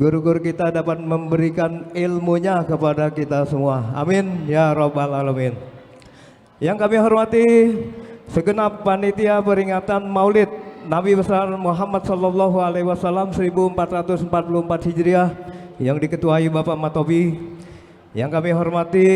guru-guru kita dapat memberikan ilmunya kepada kita semua. Amin ya robbal alamin. Yang kami hormati segenap panitia peringatan Maulid Nabi besar Muhammad sallallahu alaihi wasallam 1444 Hijriah yang diketuai Bapak Matobi. Yang kami hormati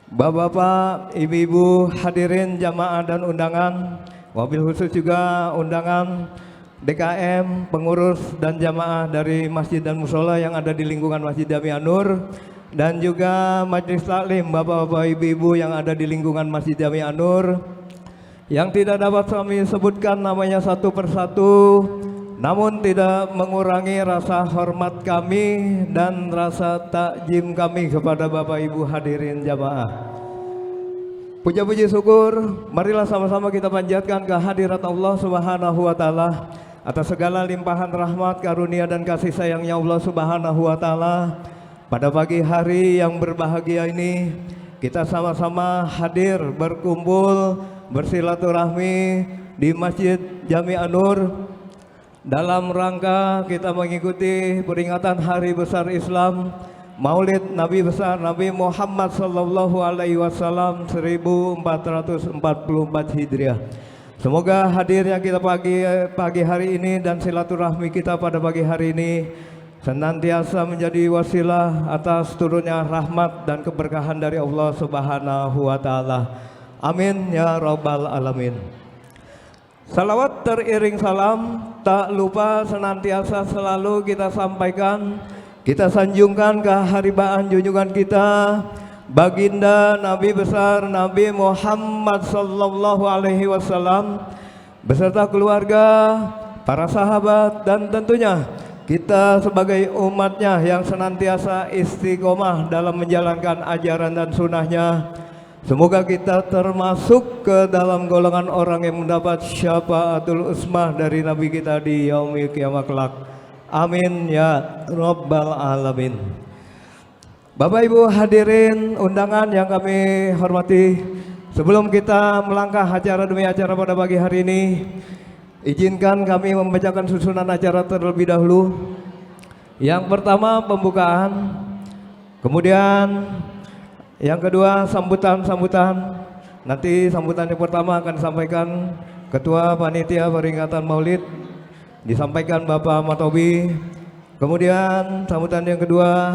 Bapak-bapak, ibu-ibu, hadirin jamaah dan undangan, wabil khusus juga undangan DKM, pengurus dan jamaah dari masjid dan musola yang ada di lingkungan Masjid Jami An-Nur, dan juga majelis taklim bapak-bapak ibu-ibu yang ada di lingkungan Masjid Jami An-Nur, yang tidak dapat kami sebutkan namanya satu persatu, namun tidak mengurangi rasa hormat kami dan rasa takjim kami kepada bapak ibu hadirin jamaah. Puja-puji syukur, marilah sama-sama kita panjatkan kehadirat Allah Subhanahu wa taala atas segala limpahan rahmat, karunia dan kasih sayangnya Allah Subhanahu wa taala. Pada pagi hari yang berbahagia ini, kita sama-sama hadir berkumpul bersilaturahmi di Masjid Jami An-Nur dalam rangka kita mengikuti peringatan Hari Besar Islam Maulid Nabi besar Nabi Muhammad sallallahu alaihi wasallam 1444 Hijriah. Semoga hadirnya kita pagi hari ini dan silaturahmi kita pada pagi hari ini senantiasa menjadi wasilah atas turunnya rahmat dan keberkahan dari Allah Subhanahu wa taala. Amin ya rabbal alamin. Salawat teriring salam tak lupa senantiasa selalu kita sampaikan, kita sanjungkan keharibaan junjungan kita Baginda Nabi besar Nabi Muhammad sallallahu alaihi wasallam beserta keluarga, para sahabat dan tentunya kita sebagai umatnya yang senantiasa istiqomah dalam menjalankan ajaran dan sunnahnya. Semoga kita termasuk ke dalam golongan orang yang mendapat syafaatul usmah dari Nabi kita di yaumil kiamat kelak. Amin ya rabbal alamin. Bapak Ibu hadirin undangan yang kami hormati, sebelum kita melangkah acara demi acara pada pagi hari ini, izinkan kami membacakan susunan acara terlebih dahulu. Yang pertama pembukaan, kemudian yang kedua sambutan-sambutan. Nanti sambutan yang pertama akan disampaikan Ketua Panitia Peringatan Maulid, disampaikan Bapak Matobi. Kemudian sambutan yang kedua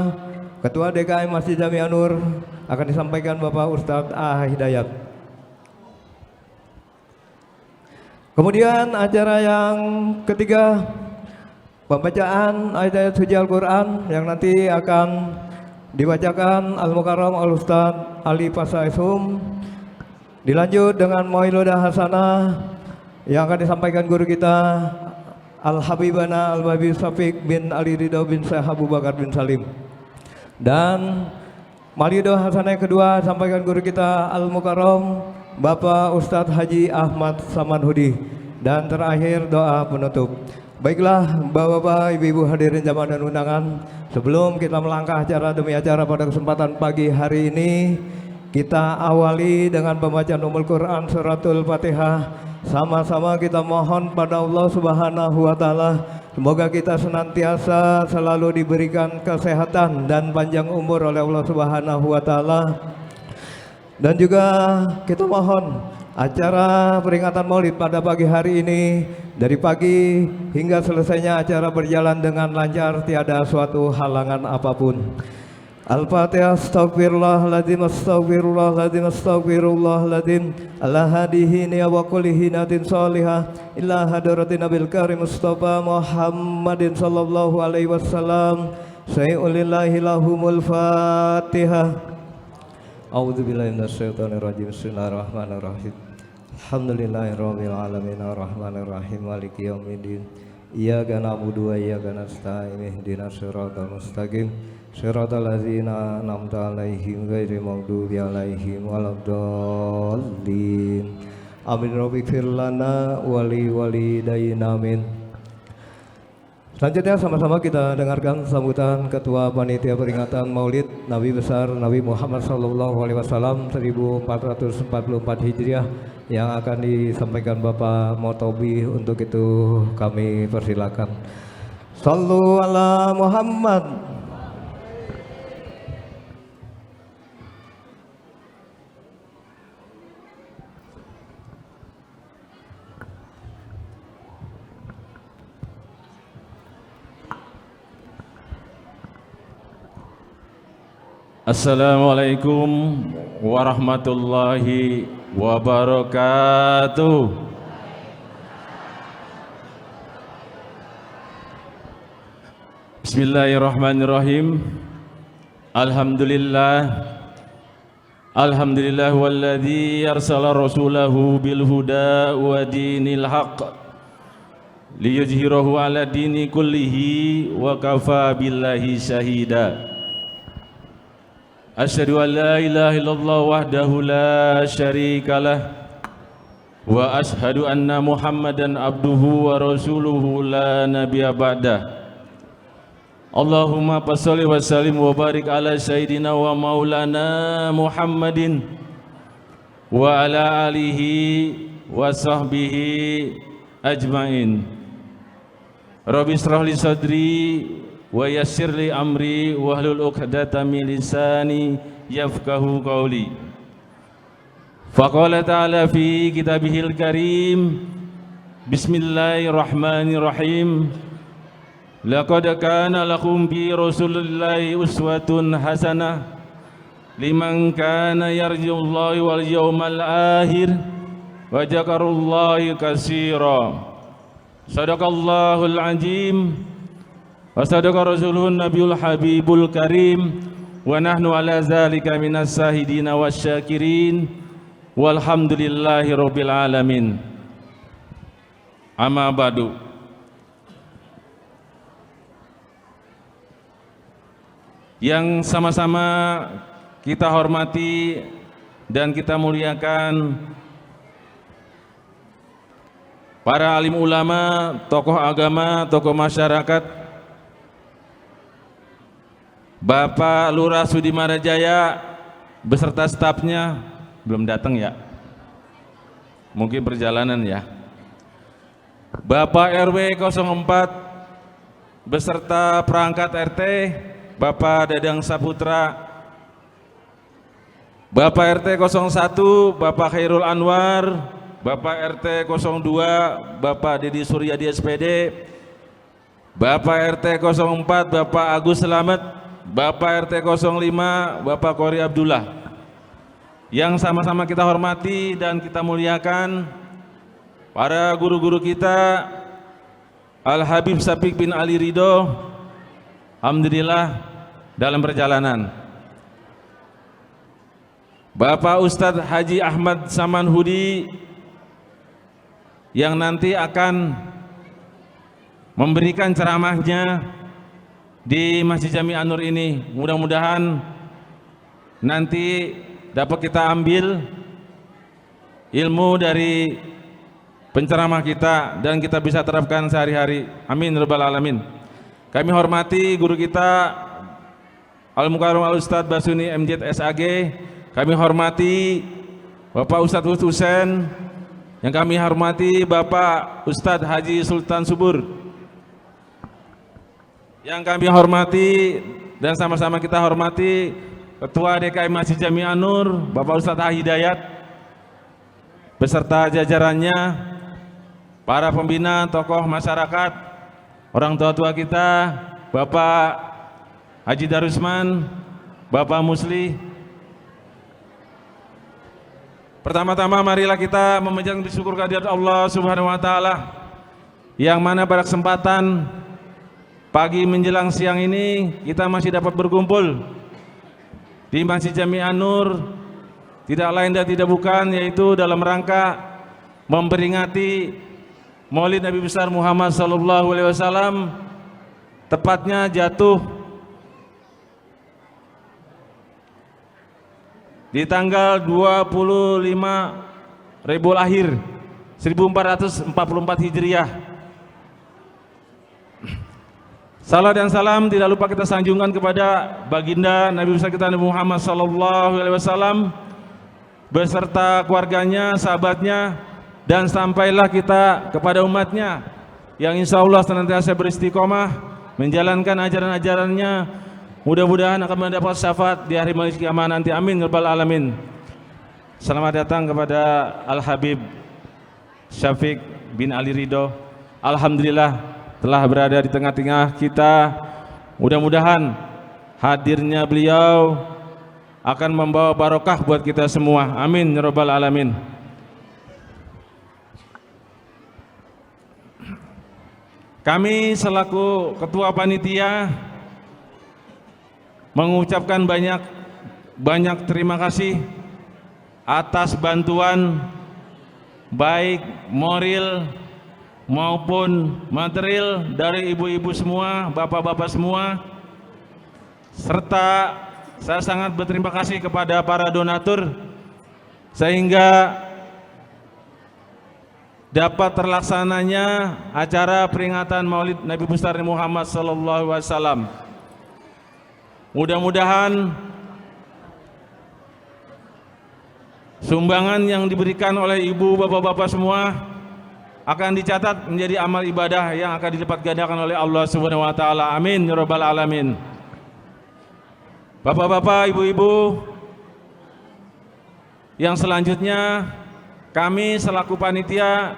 Ketua DKM Masjid Jami An-Nur akan disampaikan Bapak Ustadz A. Hidayat. Kemudian acara yang ketiga pembacaan ayat-ayat suci Al-Quran yang nanti akan dibacakan Al-Mukarram Al-Ustadz Ali Pasaisum. Dilanjut dengan Mau'idah Hasanah yang akan disampaikan guru kita Al-Habibana Al-Babi Syafiq bin Ali Ridho bin Syekh Abu Bakar bin Salim. Dan Mau'idah Hasanah yang kedua sampaikan guru kita Al-Mukarram Bapak Ustadz Haji Ahmad Samanhudi. Dan terakhir doa penutup. Baiklah bapak-bapak, ibu-ibu hadirin jamaah dan undangan, sebelum kita melangkah acara demi acara pada kesempatan pagi hari ini, kita awali dengan pembacaan Ummul Quran Suratul Fatihah. Sama-sama kita mohon pada Allah Subhanahu wa taala semoga kita senantiasa selalu diberikan kesehatan dan panjang umur oleh Allah Subhanahu wa taala. Dan juga kita mohon acara peringatan Maulid pada pagi hari ini dari pagi hingga selesainya acara berjalan dengan lancar, tiada suatu halangan apapun. Al-Fatihah. Astaghfirullahaladzim, astaghfirullahaladzim, astaghfirullahaladzim. Ala hadihini wa kullihi natin salihah illa hadratin Nabil Karim Mustafa Muhammadin sallallahu alaihi wasallam. Sayyulillahi lahumul Fatihah. A'udzu billahi minasyaitonir rajim. Bismillahirrahmanirrahim. Alhamdulillahirabbil alamin arrahmanir rahim maliki yaumiddin. Iyyaka na'budu wa iyyaka nasta'in ihdinas siratal mustaqim siratal ladzina an'amta 'alaihim ghairil maghdubi 'alaihim waladdallin. Amin. Rabbighfir lana wa li walidayna amin. Selanjutnya sama-sama kita dengarkan sambutan Ketua Panitia Peringatan Maulid Nabi besar Nabi Muhammad sallallahu alaihi wasallam 1444 Hijriah yang akan disampaikan Bapak Motobi. Untuk itu kami persilakan. Sallu ala Muhammad. Assalamualaikum warahmatullahi wabarakatuh. Bismillahirrahmanirrahim. Alhamdulillah walladzi arsala rasulahu bil huda wa dinil haqq liyuzhirahu ala dini kullihi wa kafa billahi syahida. Asyhadu an la ilaha illallah wahdahu la syarikalah wa asyhadu anna Muhammadan abduhu wa rasuluhu la nabiyya ba'dah. Allahumma shalli wa sallim wa barik ala sayyidina wa maulana Muhammadin wa ala alihi wa sahbihi ajmain. Rabbi shrah li sadri wa yassir li amri wahlul 'uqdatam min lisani yafqahu qawli. Faqala ta'ala fi kitabihil karim, bismillahirrahmanirrahim, laqad kana lakum fi rasulillahi uswatun hasanah liman kana yarjullaha wal yawmal akhir wa dzakarallaha katsira. Shadaqallahul azim wa sadaqa rasuluhun nabiyul habibul karim wa nahnu ala zalika minas sahidina wasyakirin walhamdulillahi rabbil alamin. Amma ba'du. Yang sama-sama kita hormati dan kita muliakan para alim ulama, tokoh agama, tokoh masyarakat, Bapak Lurah Sudimarajaya beserta stafnya belum datang ya, mungkin perjalanan ya. Bapak RW 04 beserta perangkat RT, Bapak Dadang Saputra, Bapak RT 01 Bapak Khairul Anwar, Bapak RT 02 Bapak Dedi Suryadi SPD, Bapak RT 04 Bapak Agus Selamat, Bapak RT 05 Bapak Kori Abdullah. Yang sama-sama kita hormati dan kita muliakan para guru-guru kita, Al Habib Syafiq bin Ali Ridho, alhamdulillah dalam perjalanan. Bapak Ustadz Haji Ahmad Samanhudi yang nanti akan memberikan ceramahnya di Masjid Jami An-Nur ini, mudah-mudahan nanti dapat kita ambil ilmu dari penceramah kita dan kita bisa terapkan sehari-hari. Amin rabbal alamin. Kami hormati guru kita Al-Mukarram Al-Ustadz Basuni MJ SAG. Kami hormati Bapak Ustadz Husain. Yang kami hormati Bapak Ustadz Haji Sultan Subur. Yang kami hormati dan sama-sama kita hormati Ketua DKM Masjid Jami An-Nur Bapak Ustadz Hidayat beserta jajarannya, para pembina, tokoh masyarakat, orang tua-tua kita, Bapak Haji Darusman, Bapak Musli. Pertama-tama marilah kita memanjatkan bersyukur kehadirat Allah Subhanahu wa taala yang mana pada kesempatan pagi menjelang siang ini kita masih dapat berkumpul di Masjid Jami An-Nur, tidak lain dan tidak bukan yaitu dalam rangka memperingati Maulid Nabi besar Muhammad sallallahu alaihi wasallam, tepatnya jatuh di tanggal 25 Rabiul Akhir 1444 Hijriah. Salam dan salam tidak lupa kita sanjungkan kepada baginda Nabi besar kita Nabi Muhammad sallallahu alaihi wasallam beserta keluarganya, sahabatnya, dan sampailah kita kepada umatnya yang insya Allah senantiasa beristiqomah menjalankan ajaran-ajarannya, mudah-mudahan akan mendapat syafaat di hari kiamat nanti. Amin ya rabbal alamin. Selamat datang kepada Al-Habib Syafiq bin Ali Ridho. Alhamdulillah telah berada di tengah-tengah kita. Mudah-mudahan hadirnya beliau akan membawa barokah buat kita semua. Amin ya rabbal alamin. Kami selaku ketua panitia mengucapkan banyak terima kasih atas bantuan baik moral maupun material dari ibu-ibu semua, bapak-bapak semua, serta saya sangat berterima kasih kepada para donatur sehingga dapat terlaksananya acara peringatan Maulid Nabi besar Muhammad sallallahu alaihi wasallam. Mudah-mudahan sumbangan yang diberikan oleh ibu bapak-bapak semua akan dicatat menjadi amal ibadah yang akan dilipat gandakan oleh Allah Subhanahu wa taala. Amin ya rabbal alamin. Bapak-bapak, ibu-ibu, yang selanjutnya kami selaku panitia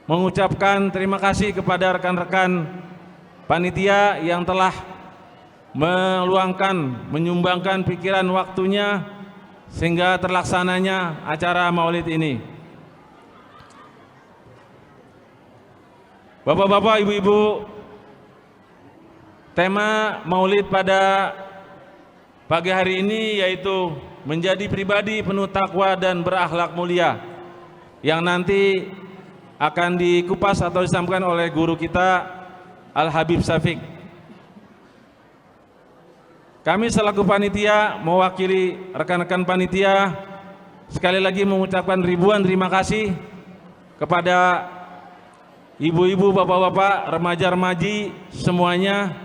mengucapkan terima kasih kepada rekan-rekan panitia yang telah menyumbangkan pikiran waktunya sehingga terlaksananya acara Maulid ini. Bapak-bapak, ibu-ibu, tema Maulid pada pagi hari ini yaitu menjadi pribadi penuh takwa dan berakhlak mulia, yang nanti akan dikupas atau disampaikan oleh guru kita Al-Habib Syafiq. Kami selaku panitia mewakili rekan-rekan panitia sekali lagi mengucapkan ribuan terima kasih kepada ibu-ibu, bapak-bapak, remaja-remaji semuanya.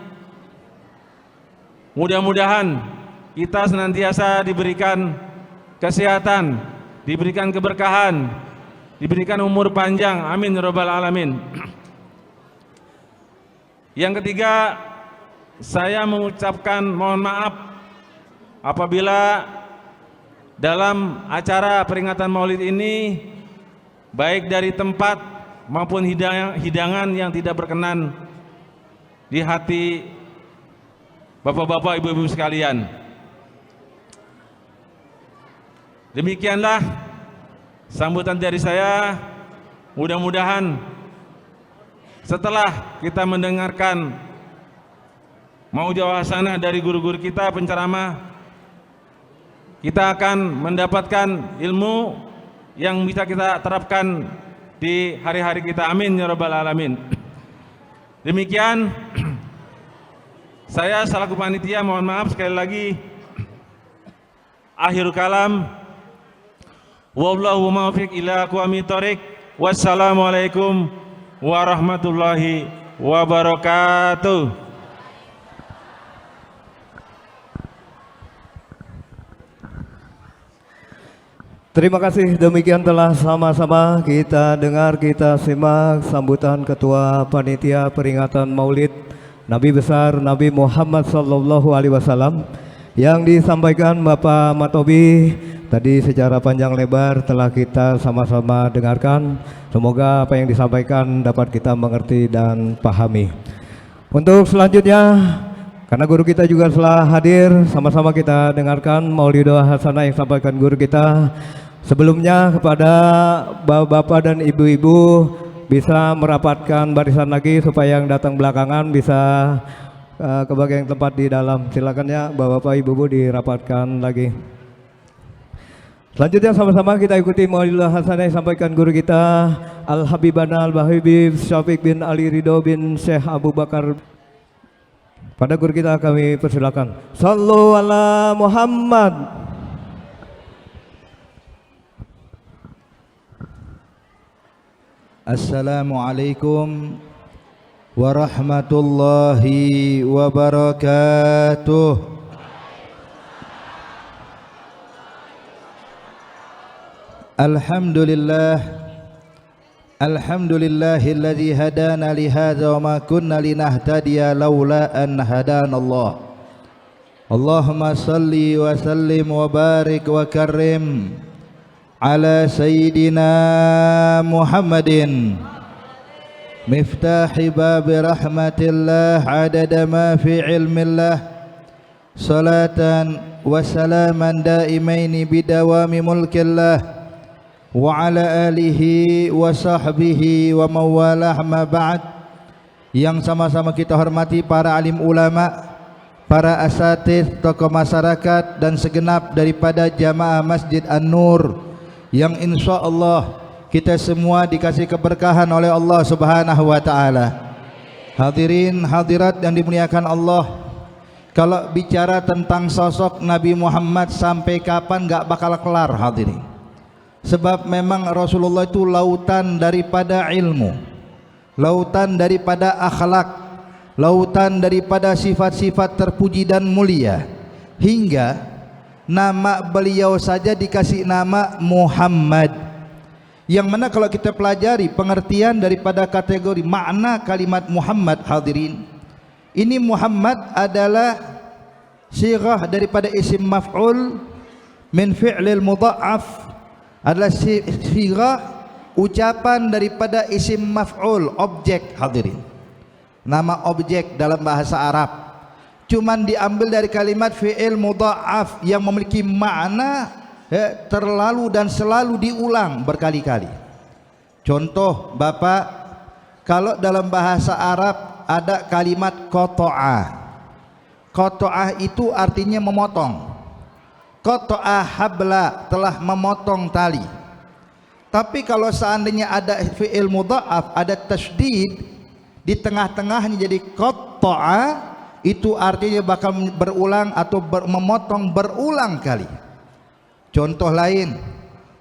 Mudah-mudahan kita senantiasa diberikan kesehatan, diberikan keberkahan, diberikan umur panjang. Amin ya rabbal alamin. Yang ketiga, saya mengucapkan mohon maaf apabila dalam acara peringatan Maulid ini baik dari tempat maupun hidangan yang tidak berkenan di hati bapak-bapak, ibu-ibu sekalian. Demikianlah sambutan dari saya. Mudah-mudahan setelah kita mendengarkan mau'idhah hasanah dari guru-guru kita, penceramah, kita akan mendapatkan ilmu yang bisa kita terapkan di hari-hari kita. Amin ya rabbal alamin. Demikian saya selaku panitia mohon maaf sekali lagi. Akhirul kalam, wallahu muwaffiq ila aqwamit thoriq. Wassalamualaikum warahmatullahi wabarakatuh. Terima kasih, demikian telah sama-sama kita dengar, kita simak sambutan Ketua Panitia Peringatan Maulid Nabi Besar Nabi Muhammad sallallahu alaihi wasallam yang disampaikan Bapak Matobi tadi secara panjang lebar telah kita sama-sama dengarkan. Semoga apa yang disampaikan dapat kita mengerti dan pahami. Untuk selanjutnya, karena guru kita juga telah hadir, sama-sama kita dengarkan Maulidhah Hasanah yang disampaikan guru kita. Sebelumnya kepada bapak-bapak dan ibu-ibu bisa merapatkan barisan lagi supaya yang datang belakangan bisa ke bagian tempat di dalam. Silakan ya bapak-bapak, ibu-ibu dirapatkan lagi. Selanjutnya sama-sama kita ikuti Maulidhah Hasanah yang disampaikan guru kita Al-Habibana Al-Habib Syafiq bin Ali Ridho bin Syekh Abu Bakar. Pada guru kita kami persilakan. Sallu ala Muhammad. Assalamualaikum warahmatullahi wabarakatuh. Alhamdulillah Alhamdulillahilladzi hadana li hadza wa ma kunna linahtadiya laula an hadanallah. Allahumma salli wa sallim wa barik wa karrim ala sayyidina Muhammadin miftahi babi rahmatillah adada ma fi ilmillah salatan wa salaman daimaini bidawami mulkillah wa ala alihi wa sahbihi wa mawalah ma ba'd. Yang sama-sama kita hormati para alim ulama, para asatidz, tokoh masyarakat dan segenap daripada jamaah Masjid An-Nur yang insya Allah kita semua dikasih keberkahan oleh Allah Subhanahu wa taala. Hadirin hadirat yang dimuliakan Allah, kalau bicara tentang sosok Nabi Muhammad sampai kapan gak bakal kelar hadirin. Sebab memang Rasulullah itu lautan daripada ilmu, lautan daripada akhlak, lautan daripada sifat-sifat terpuji dan mulia, hingga nama beliau saja dikasih nama Muhammad, yang mana kalau kita pelajari pengertian daripada kategori makna kalimat Muhammad hadirin, ini Muhammad adalah sighah daripada isim maf'ul min fi'lil mudha'af, adalah sighah ucapan daripada isim maf'ul, objek hadirin. Nama objek dalam bahasa Arab cuman diambil dari kalimat fi'il mudha'af yang memiliki makna terlalu dan selalu diulang berkali-kali. Contoh Bapak, kalau dalam bahasa Arab ada kalimat qata'ah. Qata'ah itu artinya memotong. Qata'a habla, telah memotong tali. Tapi kalau seandainya ada fi'il mudha'af, ada tasydid di tengah-tengahnya jadi qata'a, itu artinya bakal berulang atau memotong berulang kali. Contoh lain,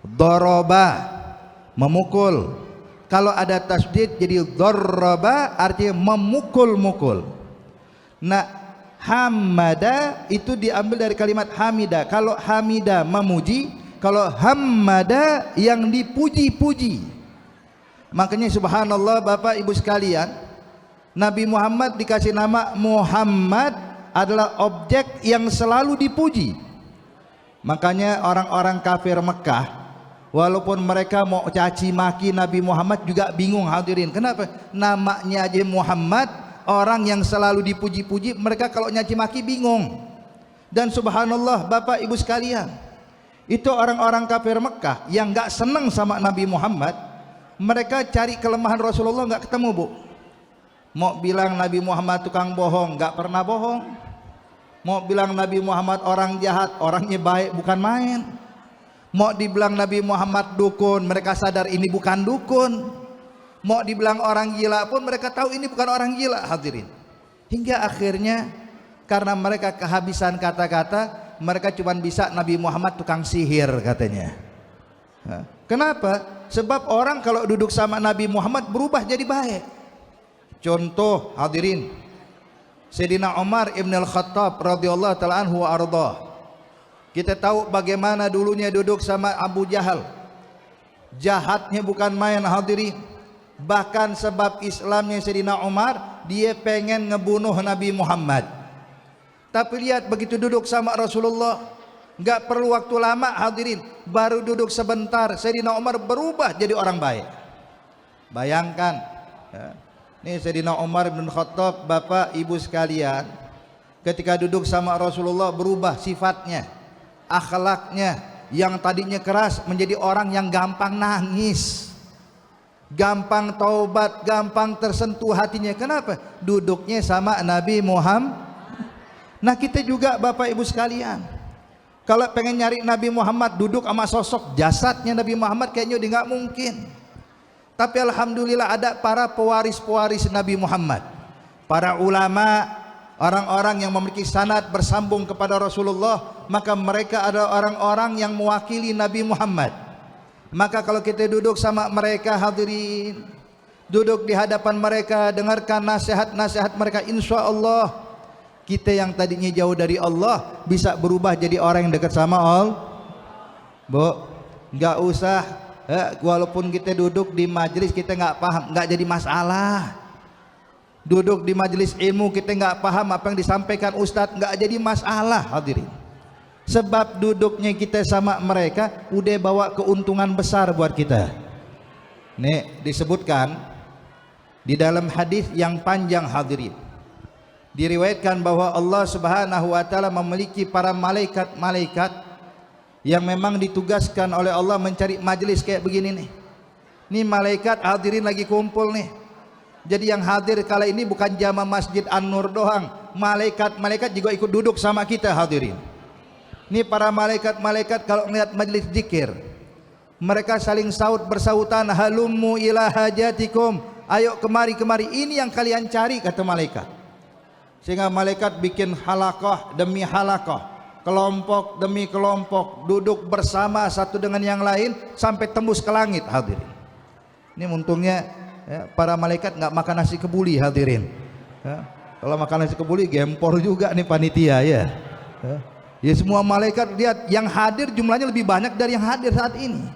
daraba, memukul. Kalau ada tasydid jadi daraba, artinya memukul-mukul. Nah, hamada itu diambil dari kalimat hamida. Kalau hamida memuji, kalau hamada yang dipuji-puji. Makanya subhanallah Bapak Ibu sekalian, Nabi Muhammad dikasih nama Muhammad adalah objek yang selalu dipuji. Makanya orang-orang kafir Mekah, walaupun mereka mau caci maki Nabi Muhammad juga bingung hadirin. Kenapa? Namanya aja Muhammad, orang yang selalu dipuji-puji, mereka kalau nyaci maki bingung. Dan subhanallah Bapak Ibu sekalian, itu orang-orang kafir Mekah yang gak seneng sama Nabi Muhammad, mereka cari kelemahan Rasulullah gak ketemu bu. Mau bilang Nabi Muhammad tukang bohong, gak pernah bohong. Mau bilang Nabi Muhammad orang jahat, orangnya baik bukan main. Mau dibilang Nabi Muhammad dukun, mereka sadar ini bukan dukun. Mau dibilang orang gila pun mereka tahu ini bukan orang gila hadirin. Hingga akhirnya karena mereka kehabisan kata-kata, mereka cuma bisa Nabi Muhammad tukang sihir katanya. Kenapa? Sebab orang kalau duduk sama Nabi Muhammad berubah jadi baik. Contoh hadirin, Sayyidina Umar ibn al-Khattab radhiyallahu ta'ala anhu wa ardah. Kita tahu bagaimana dulunya duduk sama Abu Jahal. Jahatnya bukan main hadirin. Bahkan sebab Islamnya Sayyidina Umar, dia pengen ngebunuh Nabi Muhammad. Tapi lihat begitu duduk sama Rasulullah, nggak perlu waktu lama hadirin, baru duduk sebentar Sayyidina Umar berubah jadi orang baik. Bayangkan ya. Ini Sayyidina Umar bin Khattab, Bapak Ibu sekalian, ketika duduk sama Rasulullah berubah sifatnya, akhlaknya, yang tadinya keras menjadi orang yang gampang nangis, gampang taubat, gampang tersentuh hatinya. Kenapa? Duduknya sama Nabi Muhammad. Nah kita juga Bapak Ibu sekalian, kalau pengen nyari Nabi Muhammad duduk sama sosok jasadnya Nabi Muhammad kayaknya udah nggak mungkin. Tapi alhamdulillah ada para pewaris-pewaris Nabi Muhammad, para ulama, orang-orang yang memiliki sanad bersambung kepada Rasulullah, maka mereka adalah orang-orang yang mewakili Nabi Muhammad. Maka kalau kita duduk sama mereka hadirin, duduk di hadapan mereka, dengarkan nasihat-nasihat mereka, insya Allah kita yang tadinya jauh dari Allah bisa berubah jadi orang yang dekat sama Allah. Bu, nggak usah Walaupun kita duduk di majelis kita nggak paham, nggak jadi masalah. Duduk di majelis ilmu kita nggak paham apa yang disampaikan ustadz, nggak jadi masalah hadirin. Sebab duduknya kita sama mereka udah bawa keuntungan besar buat kita. Nih disebutkan di dalam hadis yang panjang hadirin, diriwayatkan bahwa Allah Subhanahu wa taala memiliki para malaikat-malaikat yang memang ditugaskan oleh Allah mencari majelis kayak begini nih. Ini malaikat hadirin lagi kumpul nih. Jadi yang hadir kala ini bukan jamaah Masjid An-Nur doang, malaikat-malaikat juga ikut duduk sama kita hadirin. Ini para malaikat-malaikat kalau melihat majelis zikir, mereka saling bersautan, halummu ila hajatikum, ayo kemari, ini yang kalian cari, kata malaikat. Sehingga malaikat bikin halaqah demi halaqah, kelompok demi kelompok, duduk bersama satu dengan yang lain sampai tembus ke langit hadirin. Ini untungnya ya, para malaikat nggak makan nasi kebuli hadirin. Ya, kalau makan nasi kebuli gempor juga nih panitia ya. Ya semua malaikat lihat yang hadir jumlahnya lebih banyak dari yang hadir saat ini.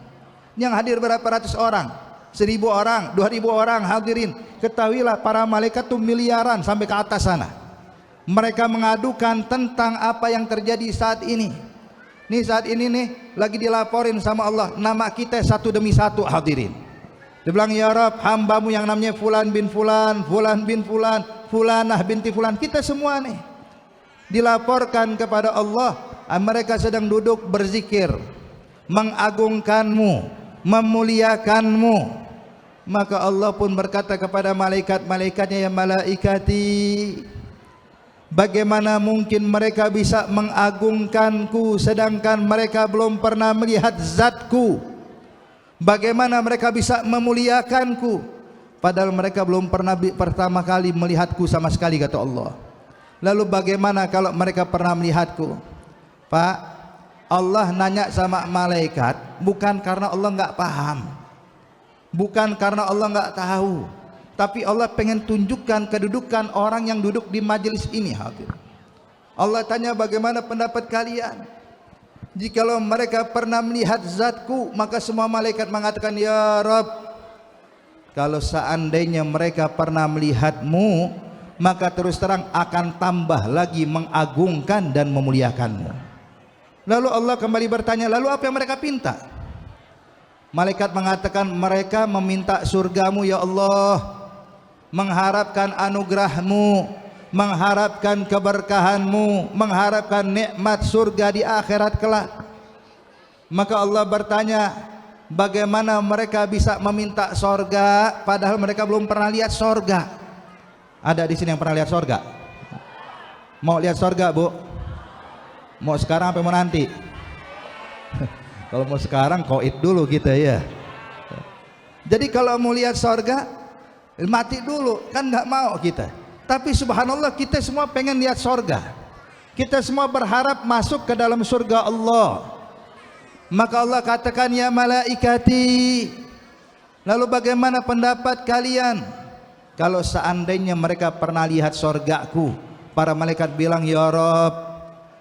Yang hadir berapa ratus orang, 1000 orang, 2000 orang hadirin. Ketahuilah para malaikat tuh miliaran sampai ke atas sana. Mereka mengadukan tentang apa yang terjadi saat ini. Nih saat ini nih lagi dilaporin sama Allah, nama kita satu demi satu hadirin. Dia bilang, ya Rabb, hambamu yang namanya Fulan bin Fulan, Fulan bin Fulan, Fulanah binti Fulan, kita semua nih dilaporkan kepada Allah. Mereka sedang duduk berzikir, mengagungkanmu, memuliakanmu. Maka Allah pun berkata kepada malaikat-malaikatnya, ya malaikati, bagaimana mungkin mereka bisa mengagungkanku sedangkan mereka belum pernah melihat zatku? Bagaimana mereka bisa memuliakanku padahal mereka belum pernah pertama kali melihatku sama sekali, kata Allah. Lalu bagaimana kalau mereka pernah melihatku? Pak, Allah nanya sama malaikat bukan karena Allah nggak paham, bukan karena Allah nggak tahu, tapi Allah pengen tunjukkan kedudukan orang yang duduk di majelis ini hadir. Allah tanya, bagaimana pendapat kalian? Jikalau mereka pernah melihat zatku, maka semua malaikat mengatakan, ya Rabb, kalau seandainya mereka pernah melihatmu, maka terus terang akan tambah lagi mengagungkan dan memuliakanmu. Lalu Allah kembali bertanya, lalu apa yang mereka minta? Malaikat mengatakan, mereka meminta surgamu ya Allah, mengharapkan anugerahmu, mengharapkan keberkahanmu, mengharapkan nikmat surga di akhirat kelak. Maka Allah bertanya, bagaimana mereka bisa meminta sorga padahal mereka belum pernah lihat sorga? Ada di sini yang pernah lihat sorga? Mau lihat sorga, Bu? Mau sekarang apa mau nanti? Kalau mau sekarang koid dulu kita ya. Jadi kalau mau lihat sorga mati dulu, kan nggak mau kita. Tapi subhanallah kita semua pengen lihat sorga. Kita semua berharap masuk ke dalam surga Allah. Maka Allah katakan, ya malaikati, lalu bagaimana pendapat kalian kalau seandainya mereka pernah lihat sorgaku? Para malaikat bilang, ya Rabb,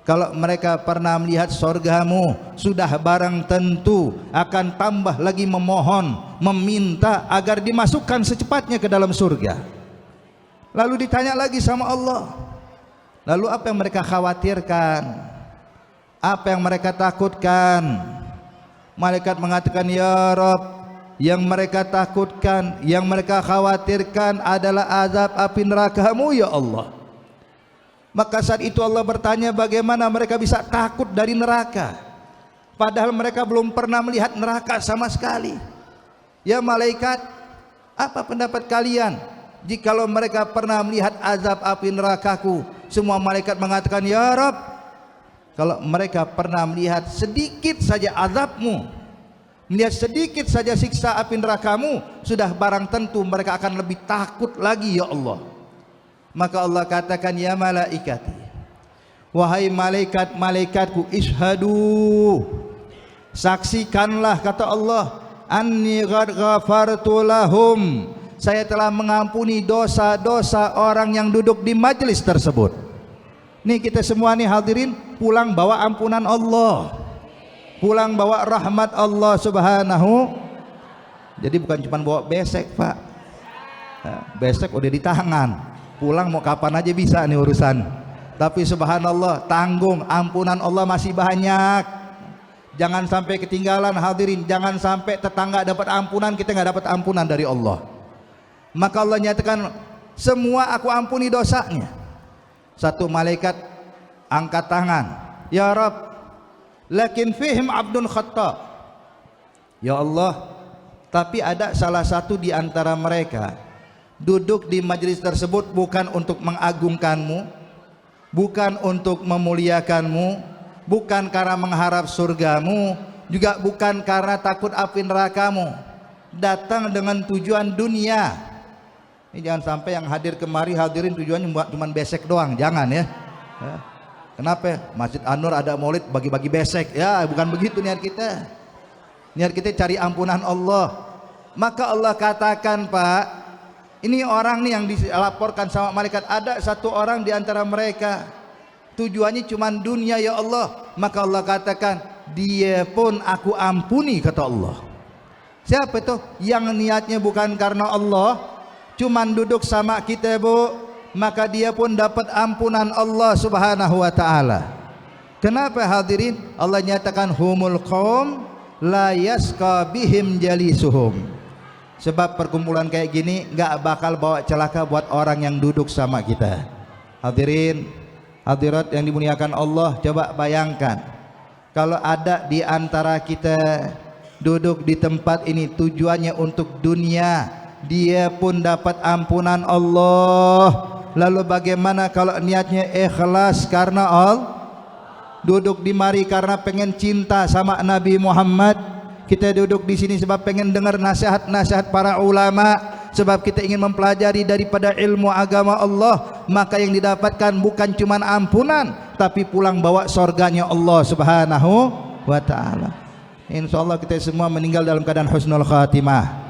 kalau mereka pernah melihat sorgamu, sudah barang tentu akan tambah lagi memohon, meminta agar dimasukkan secepatnya ke dalam surga. Lalu ditanya lagi sama Allah, lalu apa yang mereka khawatirkan? Apa yang mereka takutkan? Malaikat mengatakan, ya Rabb, yang mereka takutkan, yang mereka khawatirkan adalah azab api neraka-Mu ya Allah. Maka saat itu Allah bertanya, bagaimana mereka bisa takut dari neraka padahal mereka belum pernah melihat neraka sama sekali? Ya malaikat, apa pendapat kalian jikalau mereka pernah melihat azab api neraka-Ku? Semua malaikat mengatakan, ya Rabb, kalau mereka pernah melihat sedikit saja azab-Mu, melihat sedikit saja siksa api neraka-Mu, sudah barang tentu mereka akan lebih takut lagi ya Allah. Maka Allah katakan, ya malaikati, wahai malaikat-malaikatku, ishadu, saksikanlah, kata Allah, anni qad ghafartu lahum, saya telah mengampuni dosa-dosa orang yang duduk di majelis tersebut. Nih kita semua nih hadirin pulang bawa ampunan Allah, pulang bawa rahmat Allah Subhanahu Jadi bukan cuma bawa besek Pak, besek udah di tangan, pulang mau kapan aja bisa nih urusan. Tapi subhanallah, tanggung, ampunan Allah masih banyak. Jangan sampai ketinggalan hadirin, jangan sampai tetangga dapat ampunan, kita nggak dapat ampunan dari Allah. Maka Allah nyatakan, semua aku ampuni dosanya. Satu malaikat angkat tangan, ya Rabb, lakin fihim abdun khata'. Ya Allah, tapi ada salah satu di antara mereka duduk di majelis tersebut bukan untuk mengagungkanmu, bukan untuk memuliakanmu, bukan karena mengharap surgamu, juga bukan karena takut api nerakamu, datang dengan tujuan dunia. Ini jangan sampai yang hadir kemari hadirin tujuannya cuma besek doang, jangan ya. Kenapa? Masjid An-Nur ada maulid bagi-bagi besek, ya bukan begitu niat kita. Niat kita cari ampunan Allah. Maka Allah katakan, Pak, ini orang nih yang dilaporkan sama malaikat, ada satu orang di antara mereka tujuannya cuma dunia ya Allah. Maka Allah katakan, dia pun aku ampuni, kata Allah. Siapa itu? Yang niatnya bukan karena Allah, cuman duduk sama kita Bu, maka dia pun dapat ampunan Allah subhanahu wa ta'ala. Kenapa hadirin? Allah nyatakan humul qaum la yasqa bihim jalisuhum. Sebab perkumpulan kayak gini gak bakal bawa celaka buat orang yang duduk sama kita. Hadirin, hadirat yang dimuliakan Allah, coba bayangkan kalau ada di antara kita duduk di tempat ini tujuannya untuk dunia, dia pun dapat ampunan Allah. Lalu bagaimana kalau niatnya ikhlas karena Allah? Duduk di mari karena pengen cinta sama Nabi Muhammad. Kita duduk di sini sebab pengen dengar nasihat-nasihat para ulama, sebab kita ingin mempelajari daripada ilmu agama Allah. Maka yang didapatkan bukan cuma ampunan, tapi pulang bawa surganya Allah subhanahu wa ta'ala. Insyaallah kita semua meninggal dalam keadaan husnul khatimah,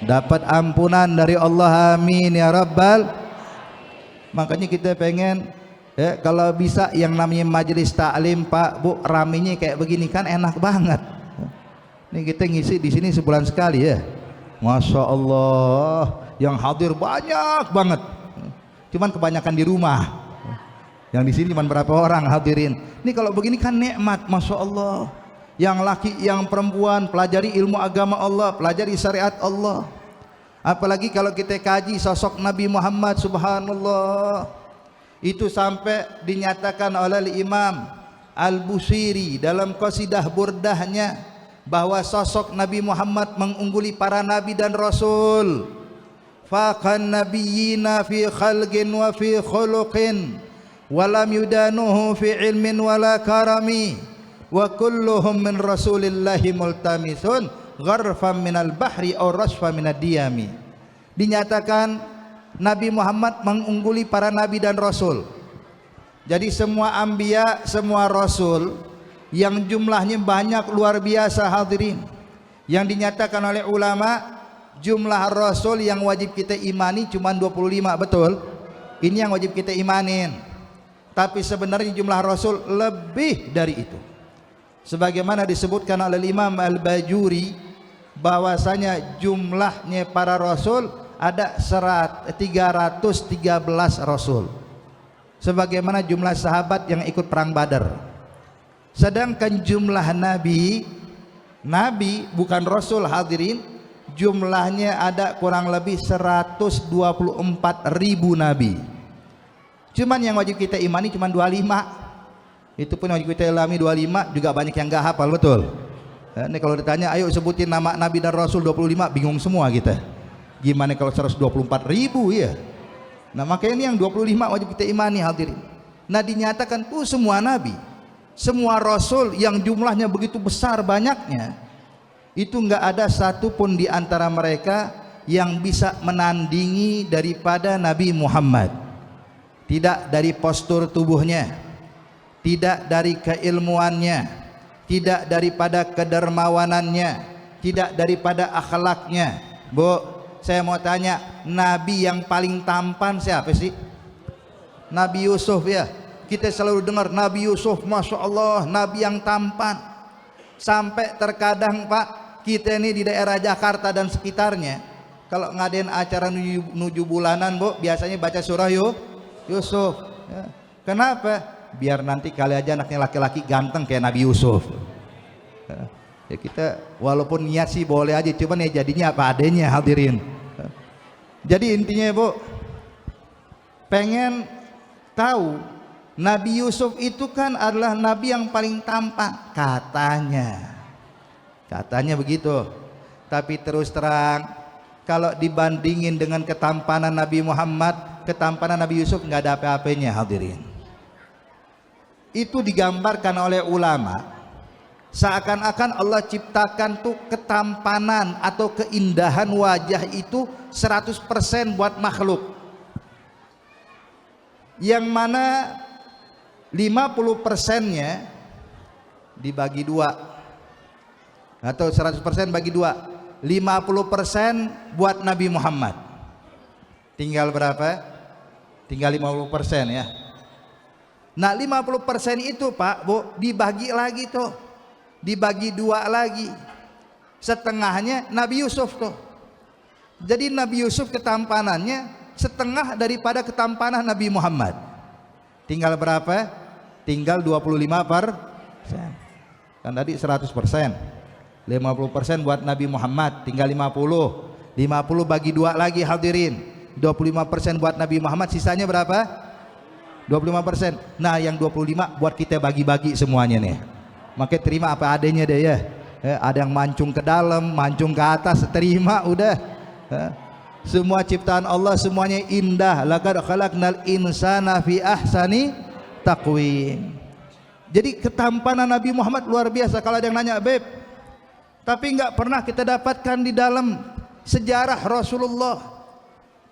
dapat ampunan dari Allah, amin ya rabbal. Makanya kita pengen kalau bisa yang namanya majelis taklim Pak Bu, ramenya kayak begini kan enak banget. Ini kita ngisi di sini sebulan sekali ya. Masya Allah, yang hadir banyak banget. Cuman kebanyakan di rumah. Yang di sini cuma berapa orang hadirin. Ini kalau begini kan nikmat, Masya Allah. Yang laki, yang perempuan pelajari ilmu agama Allah, pelajari syariat Allah. Apalagi kalau kita kaji sosok Nabi Muhammad, subhanallah. Itu sampai dinyatakan oleh Imam Al-Busiri dalam qasidah burdahnya bahwa sosok Nabi Muhammad mengungguli para nabi dan rasul. Faqan nabiyyina fi khalqin wa fi khuluqin wa lam yudanuhu fi ilmin wala karami wa kulluhum min rasulillahi multamisun gharfan minal bahri aw rasfan minad diyami. Dinyatakan Nabi Muhammad mengungguli para nabi dan rasul. Jadi semua anbiya, semua rasul yang jumlahnya banyak luar biasa hadirin, yang dinyatakan oleh ulama jumlah rasul yang wajib kita imani cuma 25, betul? Ini yang wajib kita imanin. Tapi sebenarnya jumlah rasul lebih dari itu. Sebagaimana disebutkan oleh Imam Al-Bajuri bahwasanya jumlahnya para rasul ada 313 rasul. Sebagaimana jumlah sahabat yang ikut perang Badar. Sedangkan jumlah nabi bukan rasul hadirin, jumlahnya ada kurang lebih 124.000 nabi. Cuman yang wajib kita imani cuma 25. Itu pun wajib kita ilami 25, juga banyak yang gak hafal, betul. Ini kalau ditanya ayo sebutin nama nabi dan rasul 25, bingung semua kita. Gimana kalau 124.000 ya? Nah makanya ini yang 25 wajib kita imani hadirin. Nah dinyatakan tuh semua nabi, semua rasul yang jumlahnya begitu besar banyaknya, itu enggak ada satu pun di antara mereka yang bisa menandingi daripada Nabi Muhammad. Tidak dari postur tubuhnya, tidak dari keilmuannya, tidak daripada kedermawanannya, tidak daripada akhlaknya. Bu, saya mau tanya, nabi yang paling tampan siapa sih? Nabi Yusuf ya. Kita selalu dengar Nabi Yusuf, Masya Allah, Nabi yang tampan. Sampai terkadang Pak, kita ini di daerah Jakarta dan sekitarnya kalau ngadain acara nuju bulanan Bu, biasanya baca surah Yusuf ya. Kenapa? Biar nanti kali aja anaknya laki-laki ganteng kayak Nabi Yusuf ya, kita walaupun niat sih boleh aja, cuman ya jadinya apa adanya hadirin. Jadi intinya Bu, pengen tahu Nabi Yusuf itu kan adalah Nabi yang paling tampan katanya begitu. Tapi terus terang kalau dibandingin dengan ketampanan Nabi Muhammad, ketampanan Nabi Yusuf nggak ada apa-apanya hadirin. Itu digambarkan oleh ulama seakan-akan Allah ciptakan tuh ketampanan atau keindahan wajah itu 100% buat makhluk, yang mana 50%-nya dibagi dua atau 100% bagi dua, 50% buat Nabi Muhammad. Tinggal berapa? Tinggal 50% ya. Nah 50% itu Pak Bu dibagi lagi tuh, dibagi dua lagi, setengahnya Nabi Yusuf tuh. Jadi Nabi Yusuf ketampanannya setengah daripada ketampanan Nabi Muhammad. Tinggal berapa? Tinggal 25%. Kan tadi 100%. 50% buat Nabi Muhammad, tinggal 50 bagi dua lagi hadirin, 25% buat Nabi Muhammad, sisanya berapa? 25%. Nah yang 25 buat kita bagi-bagi semuanya nih, makanya terima apa adanya deh ya. Ada yang mancung ke dalam, mancung ke atas, terima udah. Semua ciptaan Allah semuanya indah. Laqad khalaqnal insana fi ahsani taqwim. Jadi ketampanan Nabi Muhammad luar biasa. Kalau ada yang nanya, Beb, tapi nggak pernah kita dapatkan di dalam sejarah Rasulullah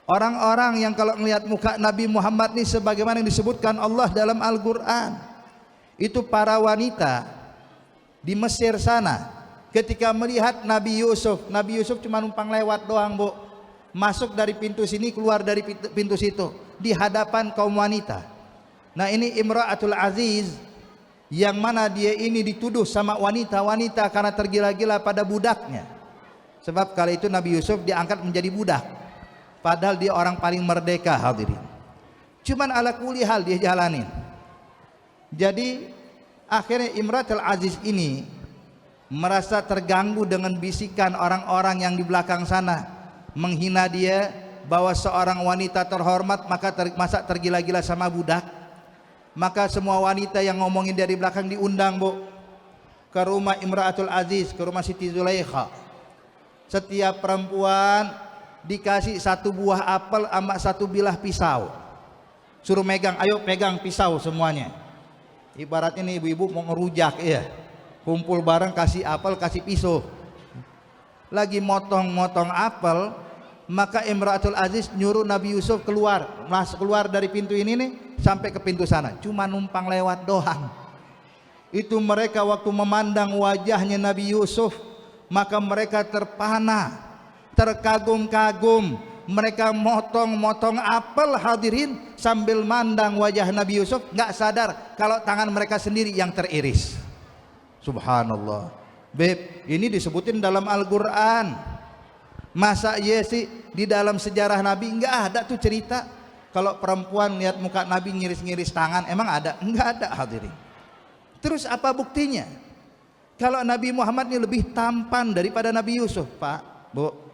orang-orang yang kalau melihat muka Nabi Muhammad ini sebagaimana yang disebutkan Allah dalam Al-Quran, itu para wanita di Mesir sana ketika melihat Nabi Yusuf cuma numpang lewat doang Bu, masuk dari pintu sini keluar dari pintu situ di hadapan kaum wanita. Nah ini Imra'atul Aziz yang mana dia ini dituduh sama wanita-wanita karena tergila-gila pada budaknya, sebab kala itu Nabi Yusuf diangkat menjadi budak padahal dia orang paling merdeka hadirin. Cuman ala kulli hal dia jalanin. Jadi akhirnya Imratul Aziz ini merasa terganggu dengan bisikan orang-orang yang di belakang sana menghina dia bahwa seorang wanita terhormat masa tergila-gila sama budak. Maka semua wanita yang ngomongin dari belakang diundang Bu ke rumah Imratul Aziz, ke rumah Siti Zulaikha. Setiap perempuan dikasih satu buah apel sama satu bilah pisau, suruh megang, ayo pegang pisau semuanya. Ibaratnya nih ibu-ibu mau ngerujak ya, kumpul bareng kasih apel kasih pisau. Lagi motong-motong apel, maka Imratul Aziz nyuruh Nabi Yusuf keluar dari pintu ini nih sampai ke pintu sana, cuma numpang lewat doang. Itu mereka waktu memandang wajahnya Nabi Yusuf maka mereka terpana, terkagum-kagum. Mereka motong-motong apel hadirin sambil mandang wajah Nabi Yusuf, nggak sadar kalau tangan mereka sendiri yang teriris. Subhanallah. Beb, ini disebutin dalam Al-Quran. Masa iya sih di dalam sejarah Nabi nggak ada tuh cerita kalau perempuan lihat muka Nabi ngiris-ngiris tangan? Emang ada? Nggak ada hadirin. Terus apa buktinya? Kalau Nabi Muhammad ini lebih tampan daripada Nabi Yusuf, Pak, Bu.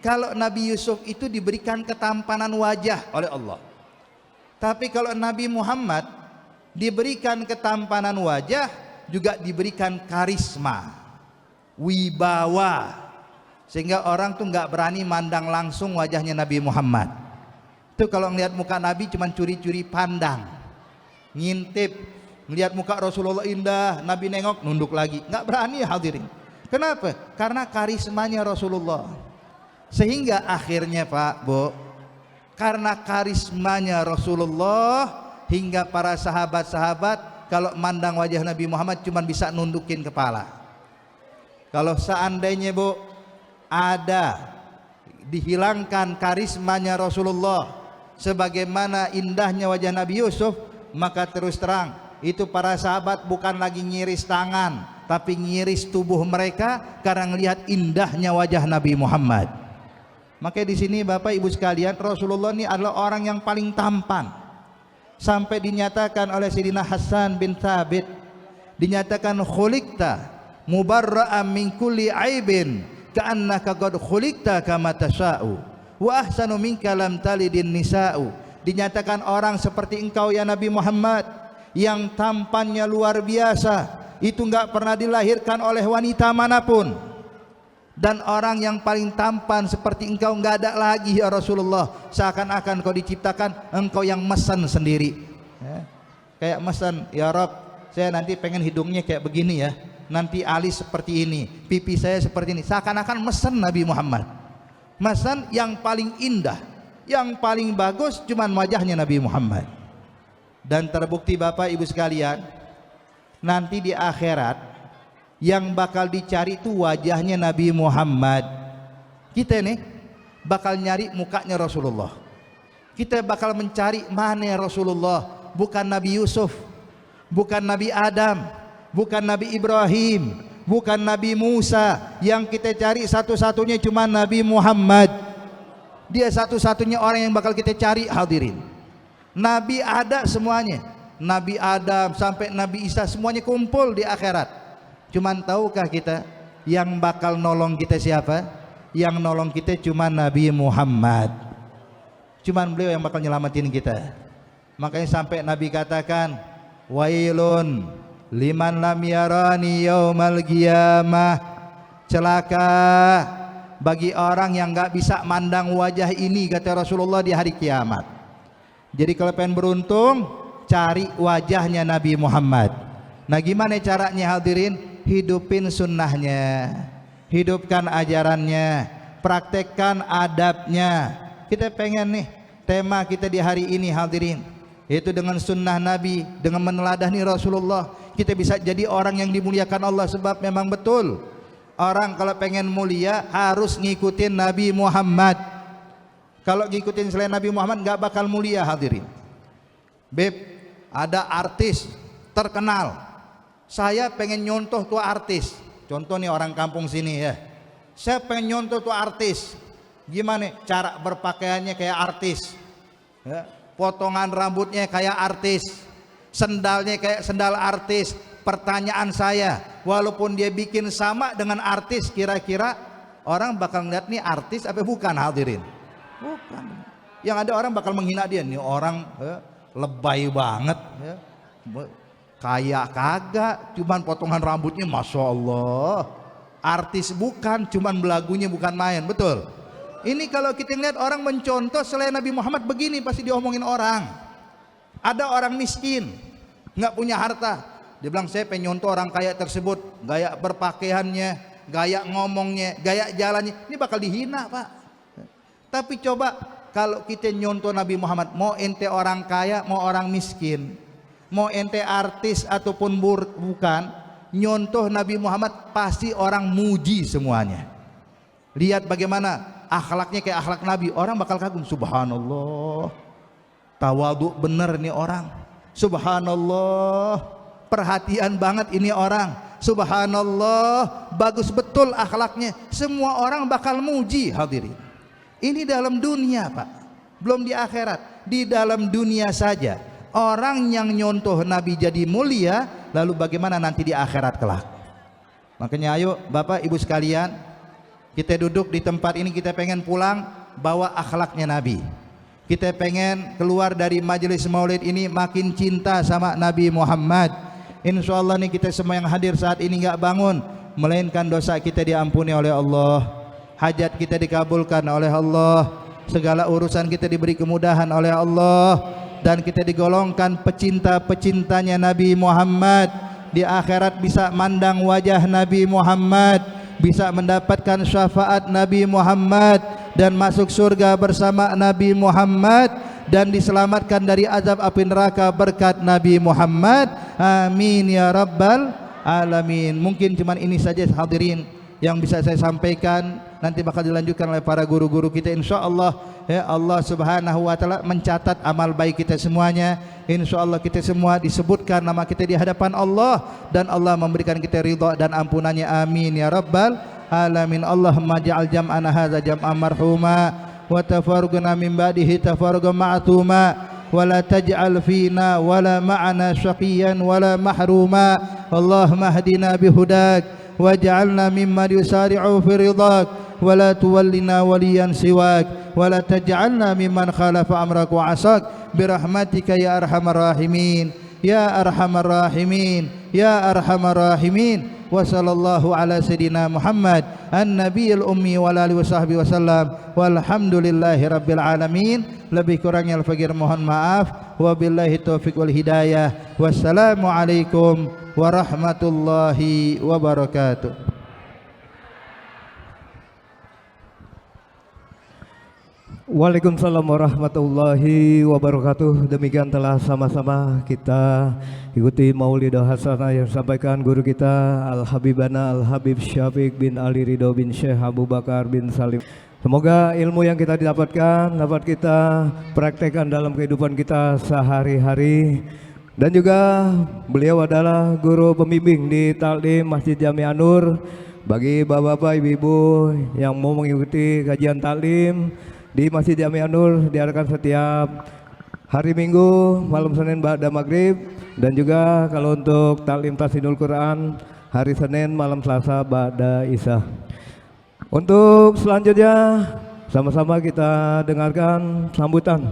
Kalau Nabi Yusuf itu diberikan ketampanan wajah oleh Allah, tapi kalau Nabi Muhammad diberikan ketampanan wajah juga diberikan karisma, wibawa, sehingga orang tuh nggak berani mandang langsung wajahnya Nabi Muhammad. Itu kalau ngelihat muka Nabi cuman curi-curi pandang, ngintip, ngelihat muka Rasulullah indah, Nabi nengok nunduk lagi, nggak berani hadirin. Kenapa? Karena karismanya Rasulullah. Sehingga akhirnya Pak, Bu, karena karismanya Rasulullah hingga para sahabat-sahabat kalau mandang wajah Nabi Muhammad cuma bisa nundukin kepala. Kalau seandainya Bu ada dihilangkan karismanya Rasulullah sebagaimana indahnya wajah Nabi Yusuf, maka terus terang itu para sahabat bukan lagi ngiris tangan, tapi ngiris tubuh mereka karena melihat indahnya wajah Nabi Muhammad. Makanya di sini Bapak Ibu sekalian, Rasulullah ini adalah orang yang paling tampan. Sampai dinyatakan oleh Sayyidina Hasan bin Thabit, dinyatakan khuliqta mubarra'an min kulli aibin ka'annaka qad khuliqta kama tasha'u wa ahsanu minka lam talidin nisa'u. Dinyatakan orang seperti engkau ya Nabi Muhammad, yang tampannya luar biasa, itu enggak pernah dilahirkan oleh wanita manapun. Dan orang yang paling tampan seperti engkau enggak ada lagi ya Rasulullah. Seakan-akan kau diciptakan engkau yang mesen sendiri ya. Kayak mesen, ya Rob, saya nanti pengen hidungnya kayak begini ya, nanti alis seperti ini, pipi saya seperti ini. Seakan-akan mesen Nabi Muhammad, mesen yang paling indah, yang paling bagus cuman wajahnya Nabi Muhammad. Dan terbukti Bapak Ibu sekalian, nanti di akhirat yang bakal dicari itu wajahnya Nabi Muhammad. Kita nih bakal nyari mukanya Rasulullah. Kita bakal mencari mana Rasulullah, bukan Nabi Yusuf, bukan Nabi Adam, bukan Nabi Ibrahim, bukan Nabi Musa. Yang kita cari satu-satunya cuma Nabi Muhammad. Dia satu-satunya orang yang bakal kita cari, hadirin. Nabi ada semuanya, Nabi Adam sampai Nabi Isa semuanya kumpul di akhirat. Cuman tahukah kita yang bakal nolong kita siapa? Yang nolong kita cuma Nabi Muhammad. Cuman beliau yang bakal nyelamatin kita. Makanya sampai Nabi katakan, wailun liman lam yarani yaumal qiyamah. Celaka bagi orang yang enggak bisa mandang wajah ini, kata Rasulullah, di hari kiamat. Jadi kalau pengen beruntung, cari wajahnya Nabi Muhammad. Nah, gimana caranya hadirin? Hidupin sunnahnya, hidupkan ajarannya, praktekkan adabnya. Kita pengen nih tema kita di hari ini hadirin, yaitu dengan sunnah Nabi, dengan meneladani Rasulullah, kita bisa jadi orang yang dimuliakan Allah. Sebab memang betul, orang kalau pengen mulia harus ngikutin Nabi Muhammad. Kalau ngikutin selain Nabi Muhammad nggak bakal mulia hadirin. Beb, ada artis terkenal, saya pengen nyontoh tuh artis. Contoh nih orang kampung sini ya, saya pengen nyontoh tuh artis. Gimana cara berpakaiannya kayak artis ya, potongan rambutnya kayak artis, sendalnya kayak sendal artis. Pertanyaan saya, walaupun dia bikin sama dengan artis, kira-kira orang bakal ngeliat nih artis apa bukan hadirin? Bukan. Yang ada orang bakal menghina dia, nih orang lebay banget ya. Kayak kagak, cuman potongan rambutnya Masya Allah. Artis bukan, cuman belagunya bukan main, betul. Ini kalau kita lihat orang mencontoh selain Nabi Muhammad begini, pasti diomongin orang. Ada orang miskin, nggak punya harta, dia bilang saya pengen nyontoh orang kaya tersebut, gaya berpakaiannya, gaya ngomongnya, gaya jalannya, ini bakal dihina Pak. Tapi coba kalau kita nyontoh Nabi Muhammad, mau ente orang kaya, mau orang miskin, mau ente artis ataupun bukan, nyontoh Nabi Muhammad pasti orang muji semuanya. Lihat bagaimana akhlaknya kayak akhlak Nabi, orang bakal kagum, subhanallah, tawadhu bener nih orang, subhanallah, perhatian banget ini orang, subhanallah, bagus betul akhlaknya. Semua orang bakal muji hadirin. Ini dalam dunia Pak, belum di akhirat. Di dalam dunia saja orang yang nyontoh Nabi jadi mulia, lalu bagaimana nanti di akhirat kelak? Makanya ayo Bapak Ibu sekalian, kita duduk di tempat ini, kita pengen pulang bawa akhlaknya Nabi. Kita pengen keluar dari majelis maulid ini makin cinta sama Nabi Muhammad. Insya Allah nih kita semua yang hadir saat ini nggak bangun, melainkan dosa kita diampuni oleh Allah, hajat kita dikabulkan oleh Allah, segala urusan kita diberi kemudahan oleh Allah, dan kita digolongkan pecinta-pecintanya Nabi Muhammad. Di akhirat bisa mandang wajah Nabi Muhammad, bisa mendapatkan syafaat Nabi Muhammad, dan masuk surga bersama Nabi Muhammad, dan diselamatkan dari azab api neraka berkat Nabi Muhammad. Amin ya rabbal alamin. Mungkin cuman ini saja hadirin yang bisa saya sampaikan. Nanti bakal dilanjutkan oleh para guru-guru kita insyaallah. ya Allah Subhanahu wa taala mencatat amal baik kita semuanya. Insyaallah kita semua disebutkan nama kita di hadapan Allah dan Allah memberikan kita ridha dan ampunannya. Amin ya rabbal alamin. Allahumma ja'al jam'ana hadza jam'an marhuma wa tafarruqna min ba'dihi tafarruqan ma'tuma ولا تجعل فينا ولا معنا شقيا ولا محروما. اللهم اهدنا بهداك واجعلنا ممن يسارع في رضاك ولا تولنا وليا سواك ولا تجعلنا ممن خالف أمرك وعصاك برحمتك يا أرحم الراحمين يا أرحم الراحمين يا أرحم الراحمين. وصلى الله على سيدنا محمد النبي الأمي وعلى آله وصحبه وسلم والحمد لله رب العالمين. Lebih kurangnya al-fakir mohon maaf. Wabillahi taufiq wal hidayah. Wassalamualaikum warahmatullahi wabarakatuh. Waalaikumsalam warahmatullahi wabarakatuh. Demikian telah sama-sama kita ikuti Maulidah Hasanah yang disampaikan guru kita Al-Habibana Al-Habib Syafiq bin Ali Ridho bin Syekh Abu Bakar bin Salim. Semoga ilmu yang kita dapatkan dapat kita praktekkan dalam kehidupan kita sehari-hari. Dan juga beliau adalah guru pembimbing di Taklim Masjid Jami An-Nur. Bagi bapak-bapak, ibu-ibu yang mau mengikuti kajian taklim di Masjid Jami An-Nur diadakan setiap hari Minggu malam Senin ba'da maghrib, dan juga kalau untuk taklim Tahsinul Quran hari Senin malam Selasa ba'da Isya. Untuk selanjutnya sama-sama kita dengarkan sambutan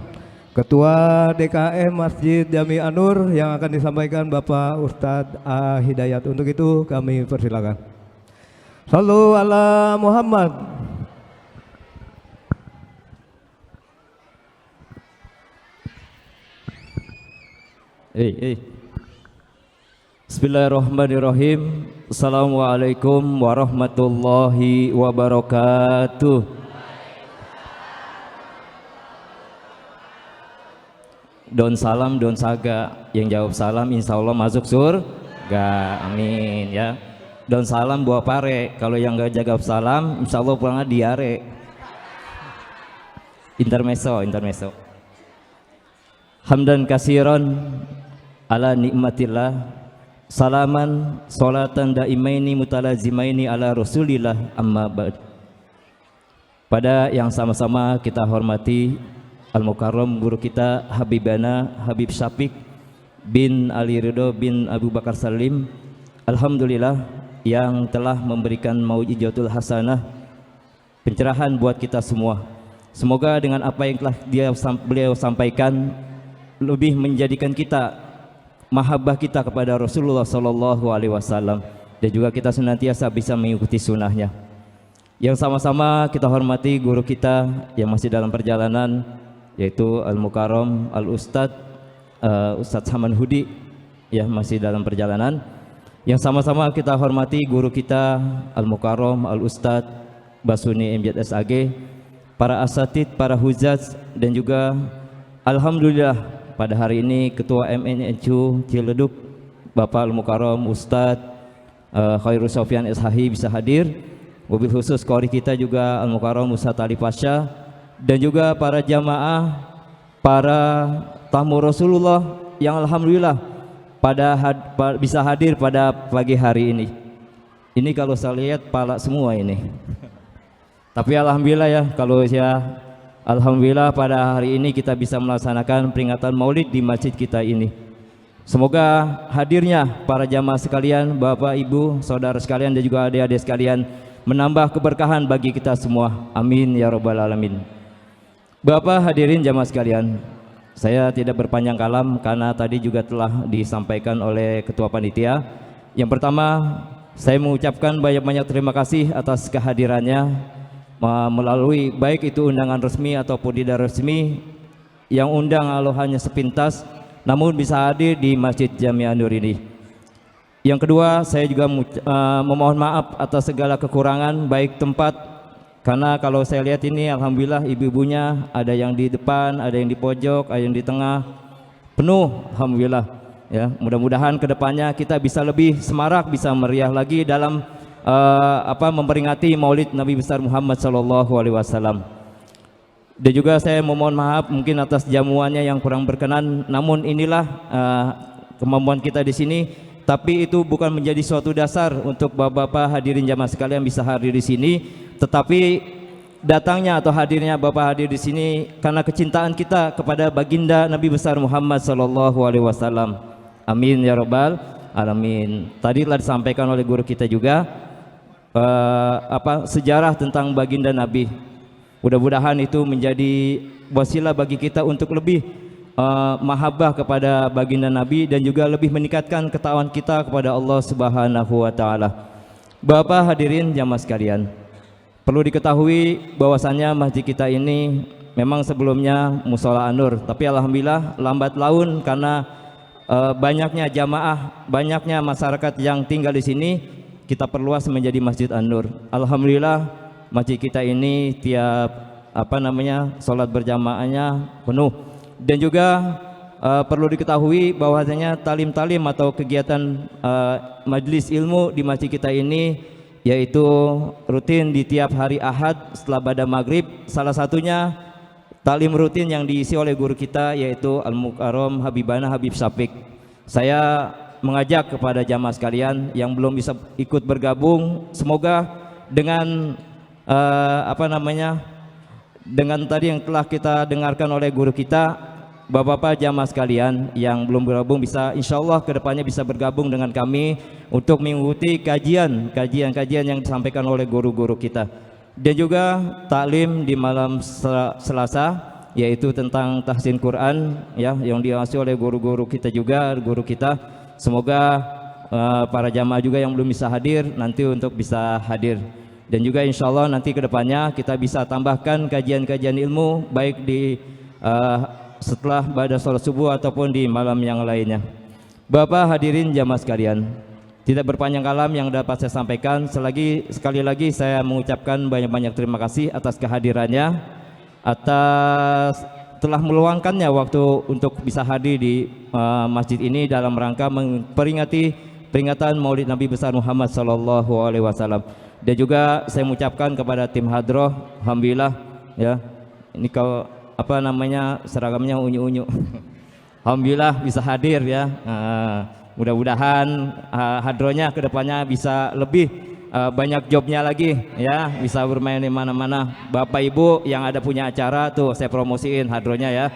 Ketua DKM Masjid Jami An-Nur yang akan disampaikan Bapak Ustadz A. Hidayat. Untuk itu kami persilakan. Sallu ala Muhammad. Bismillahirrahmanirrahim. Assalamualaikum warahmatullahi wabarakatuh. Don salam, don saga. Yang jawab salam insya Allah masuk surga. Amin ya. Don salam buah pare. Kalau yang gak jawab salam insya Allah pulangnya diare. Intermezzo. Hamdan kasiran ala nikmatillah. Salaman salatan daimaini mutalazimaini ala rasulillah amma ba'd. Pada yang sama-sama kita hormati Al-Mukarram guru kita Habibana Habib Syafiq bin Ali Ridho bin Abu Bakar Salim, alhamdulillah yang telah memberikan mau'izatul hasanah, pencerahan buat kita semua. Semoga dengan apa yang telah beliau sampaikan lebih menjadikan kita mahabbah kita kepada Rasulullah Sallallahu Alaihi Wasallam, dan juga kita senantiasa bisa mengikuti sunnahnya. Yang sama-sama kita hormati guru kita yang masih dalam perjalanan, yaitu Al-Mukarram Al-Ustadz Ustadz Haman Hudi, ya masih dalam perjalanan. Yang sama-sama kita hormati guru kita Al-Mukarram Al-Ustadz Basuni MJSAG, para asatid, para huzaz, dan juga alhamdulillah pada hari ini Ketua MNNCU Ciledug Bapak Al-Mukarram Ustadz Khairul Sofyan SHI bisa hadir. Mobil khusus qori kita juga Al-Mukarram Ustadz Ali Pasha, dan juga para jamaah, para tamu Rasulullah yang alhamdulillah bisa hadir pada pagi hari ini. Ini kalau saya lihat pala semua ini. Tapi alhamdulillah ya, kalau saya alhamdulillah pada hari ini kita bisa melaksanakan peringatan Maulid di masjid kita ini. Semoga hadirnya para jamaah sekalian, bapak, ibu, saudara sekalian, dan juga adik-adik sekalian menambah keberkahan bagi kita semua. Amin ya rabbal alamin. Bapak hadirin jamaah sekalian, saya tidak berpanjang kalam karena tadi juga telah disampaikan oleh ketua panitia. Yang pertama, saya mengucapkan banyak-banyak terima kasih atas kehadirannya melalui baik itu undangan resmi ataupun tidak resmi. Yang undang Allah hanya sepintas, namun bisa hadir di Masjid Jami An-Nur ini. Yang kedua, saya juga memohon maaf atas segala kekurangan baik tempat, karena kalau saya lihat ini alhamdulillah ibu-ibunya ada yang di depan, ada yang di pojok, ada yang di tengah, penuh alhamdulillah ya. Mudah-mudahan kedepannya kita bisa lebih semarak, bisa meriah lagi dalam memperingati Maulid Nabi besar Muhammad sallallahu alaihi wasallam. Dan juga saya memohon maaf mungkin atas jamuannya yang kurang berkenan, namun inilah kemampuan kita di sini. Tapi itu bukan menjadi suatu dasar untuk bapak-bapak hadirin jamaah sekalian bisa hadir di sini, tetapi datangnya atau hadirnya bapak hadir di sini karena kecintaan kita kepada baginda Nabi besar Muhammad sallallahu alaihi wasallam. Amin ya rabbal alamin. Tadi telah disampaikan oleh guru kita juga sejarah tentang baginda Nabi. Mudah-mudahan itu menjadi wasilah bagi kita untuk lebih mahabbah kepada baginda Nabi dan juga lebih meningkatkan ketakwaan kita kepada Allah Subhanahu wa taala. Bapak hadirin jamaah sekalian, perlu diketahui bahwasannya masjid kita ini memang sebelumnya Mushola An-Nur, tapi alhamdulillah lambat laun karena banyaknya jamaah, banyaknya masyarakat yang tinggal di sini, kita perluas menjadi Masjid An-Nur. Alhamdulillah masjid kita ini tiap sholat berjamaahnya penuh. Dan juga perlu diketahui bahwasanya talim-talim atau kegiatan majelis ilmu di masjid kita ini yaitu rutin di tiap hari Ahad setelah pada maghrib. Salah satunya talim rutin yang diisi oleh guru kita yaitu Al-Mukarram Habibana Habib Syafiq. Saya mengajak kepada jamaah sekalian yang belum bisa ikut bergabung, semoga dengan dengan tadi yang telah kita dengarkan oleh guru kita, bapak-bapak jamaah sekalian yang belum bergabung bisa insyaallah kedepannya bisa bergabung dengan kami untuk mengikuti kajian yang disampaikan oleh guru-guru kita. Dan juga taklim di malam Selasa yaitu tentang tahsin Quran ya, yang diawasi oleh guru-guru kita juga, guru kita. Semoga para jamaah juga yang belum bisa hadir nanti untuk bisa hadir. Dan juga insyaallah nanti kedepannya kita bisa tambahkan kajian-kajian ilmu baik di setelah pada sholat subuh ataupun di malam yang lainnya. Bapak hadirin jamaah sekalian, tidak berpanjang kalam yang dapat saya sampaikan. Sekali lagi saya mengucapkan banyak-banyak terima kasih atas kehadirannya, atas telah meluangkannya waktu untuk bisa hadir di masjid ini dalam rangka memperingati peringatan Maulid Nabi besar Muhammad sallallahu alaihi wasallam. Dan juga saya mengucapkan kepada tim hadroh, alhamdulillah ya, ini kalau seragamnya unyu-unyu. Alhamdulillah bisa hadir ya. Mudah-mudahan hadronya kedepannya bisa lebih banyak jobnya lagi ya, bisa bermain di mana-mana. Bapak Ibu yang ada punya acara tuh saya promosiin hadronya ya.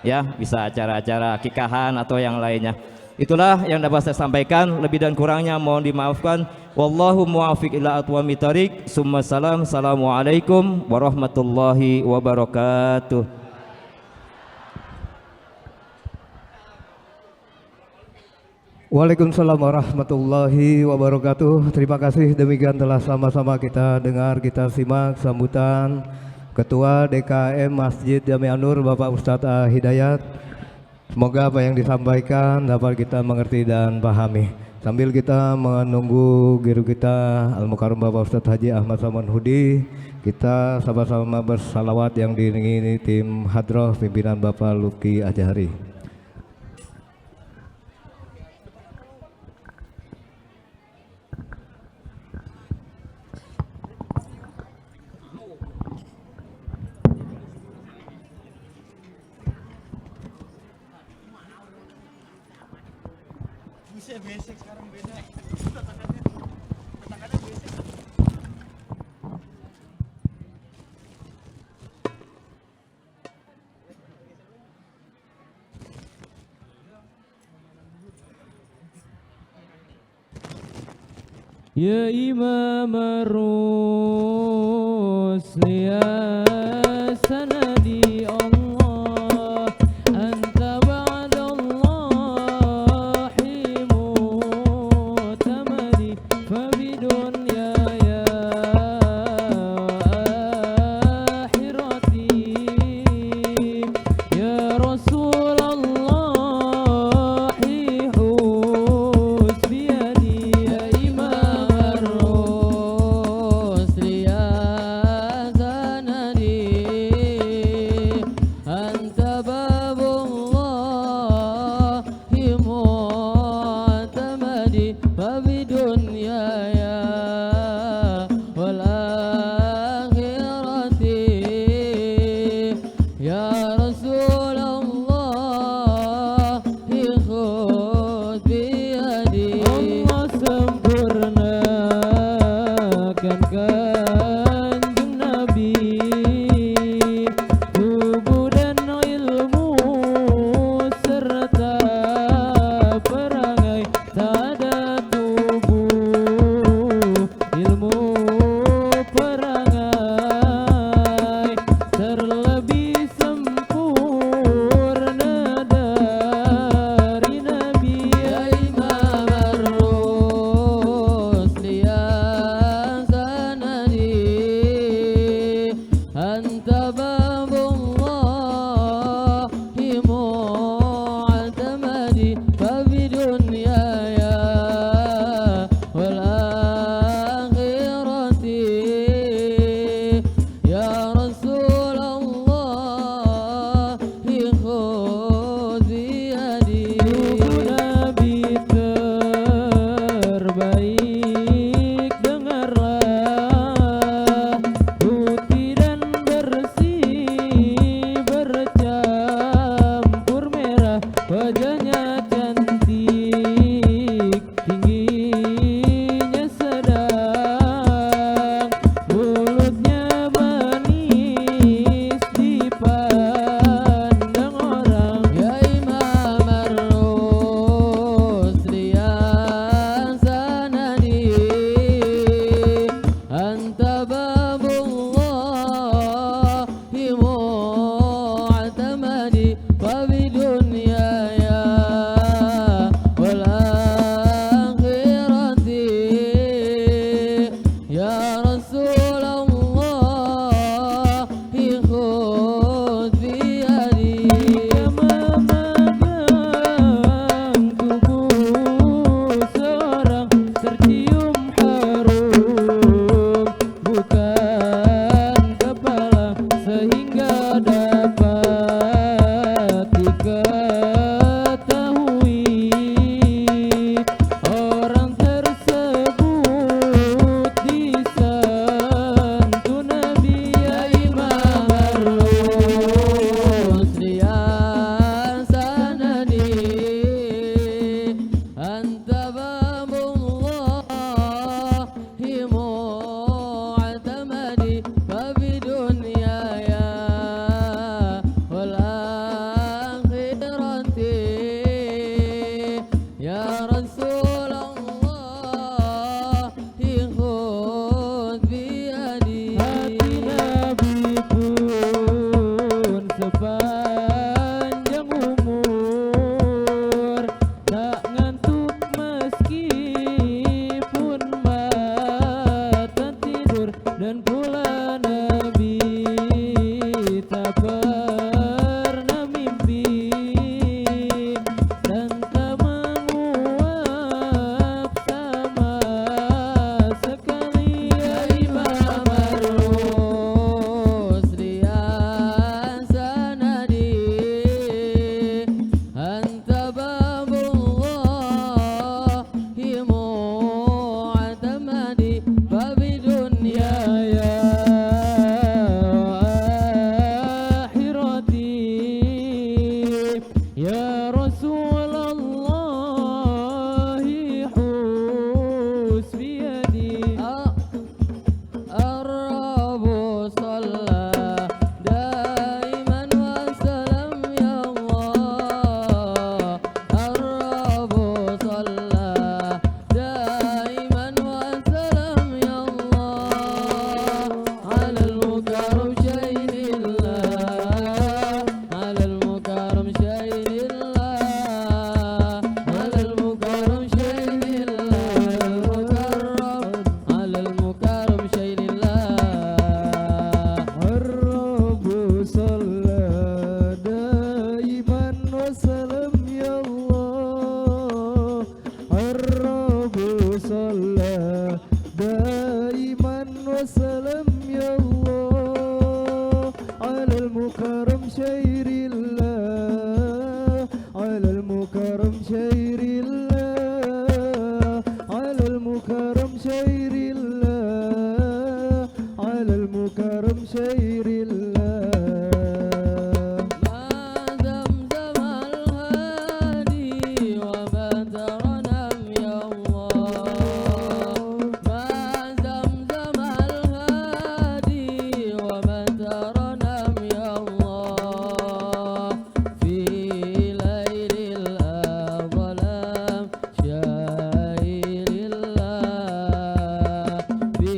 Ya bisa acara-acara akikahan atau yang lainnya. Itulah yang dapat saya sampaikan, lebih dan kurangnya mohon dimaafkan. Wallahu muwaffiq ila aqwamit thoriq. Summa salam. Assalamualaikum warahmatullahi wabarakatuh. Waalaikumsalam warahmatullahi wabarakatuh. Terima kasih, demikian telah sama-sama kita dengar, kita simak sambutan Ketua DKM Masjid Jami An-Nur Bapak Ustadz Hidayat. Semoga apa yang disampaikan dapat kita mengerti dan pahami. Sambil kita menunggu guru kita Al-Mukarram Bapak Ustadz Haji Ahmad Saman Hudi, kita sama-sama bersalawat yang diiringi tim hadroh pimpinan Bapak Luki Ajari. Ya Imam ar-Rusli ya sanadi Allah, anta ba'dallahi mu'tamadi, fabidunya ya akhirati ya Rasulallah. Ya Rasulullah khudh biyadi. Hati Nabi pun sepanjang umur, tak ngantuk meskipun mata tidur, dan pula Nabi tak pernah mimpi dan tak menguap sama sekali. Ya Imam Rusli Sanadi, anta babullahi mu'tamadi, babi dunya ya akhirati. Ya Rasulullah hus biyadi. Ar-Rabu Salla daiman wa salam ya Allah. Ar-Rabu Salla daiman wa salam ya Allah. Alal mukarram syainillah, alal mukarram syainillah, alal mukarram syainillah, mukarram alal mukarram syainillah. Ar-Rabu Salla daiman wa salam ya Allah. Ar-Rabu Salla daiman wa salam ya Allah. Alal mukarram syairillah, alal mukarram syairillah, alal mukarram syairillah, alal mukarram syairillah. Ma zamzam al-hadi wa badaranam ya Allah. Ma zamzam al-hadi wa badaranam ya Allah. Fi laylil adlam syailillah, fi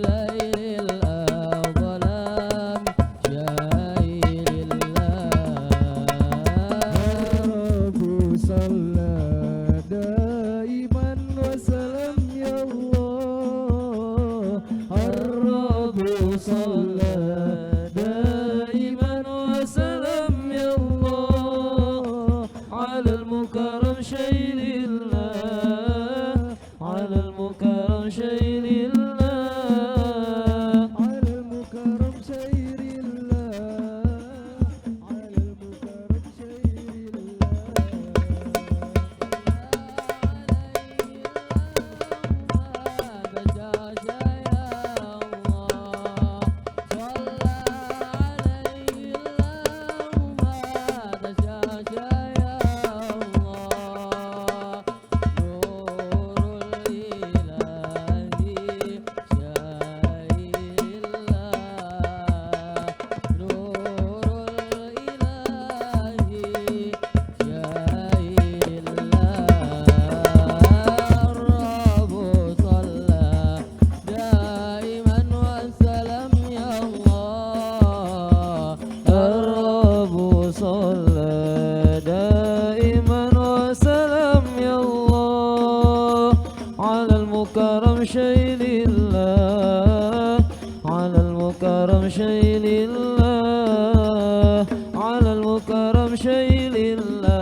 laylil adlam syailillah. Rabu Salla daiman wa salam ya Allah. Ar-Rabu Salla daiman wa salam ya Allah. Alal mukarram syailillah, alal mukarram syailillah, alal mukarram syailillah, alal mukarram syailillah, alal mukarram syailillah, alal mukarram syailillah.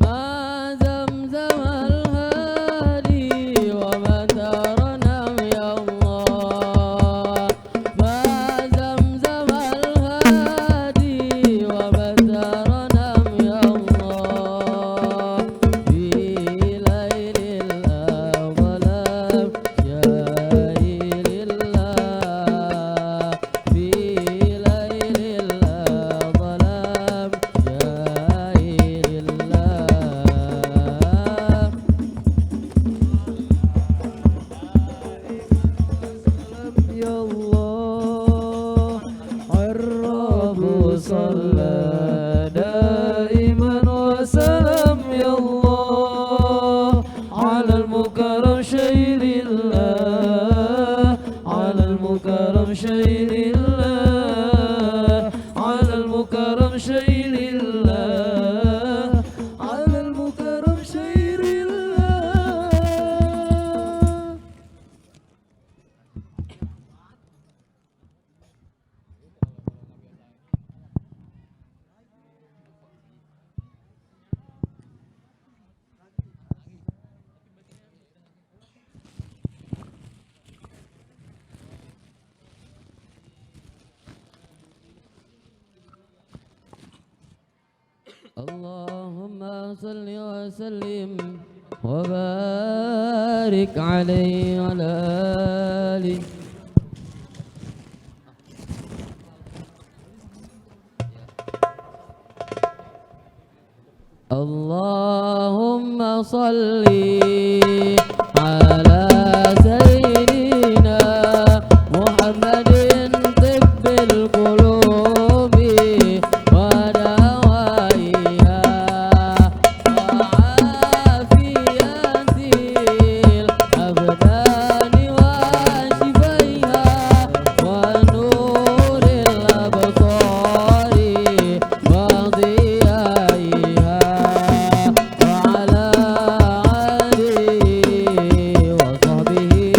Ma zamzam al-hadi wa badaranam ya Allah. Ma zamzam al-hadi wa badaranam ya Allah. Fi laylil adlam المكرم شير الله على المكرم شير الله. اللهم صل وسلم وبارك عليه وعلى آله. اللهم صل على سيدنا محمد طب القلوب ودوائها وعافية الأبدان وشفيها ونور الأبصار وضيائها وعلى آله وصحبه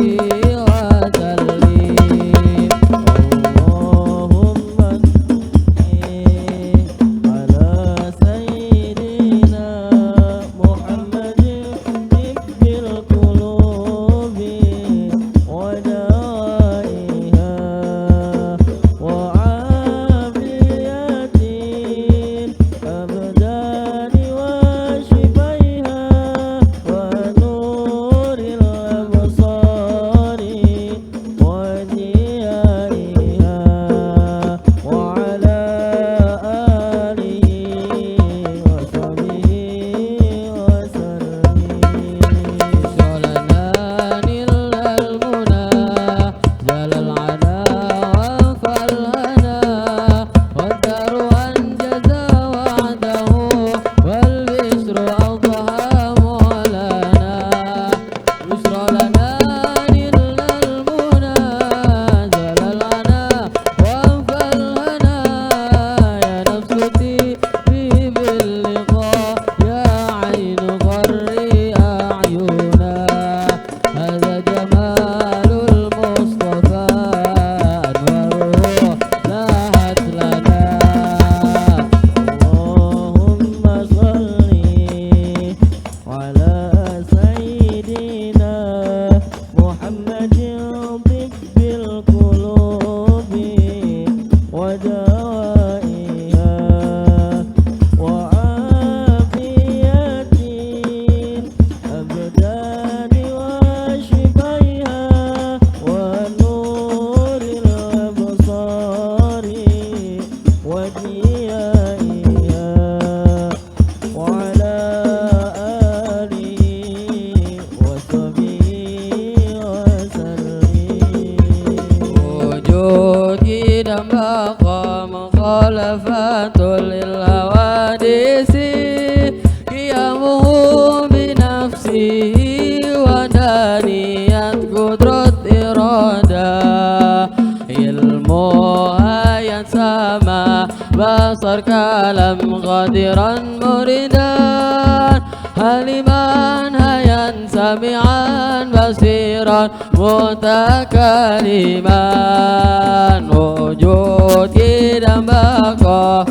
basar kalam qadiran muridan haliman hayan sami'an basiran mutakaliman wujud kidam baqa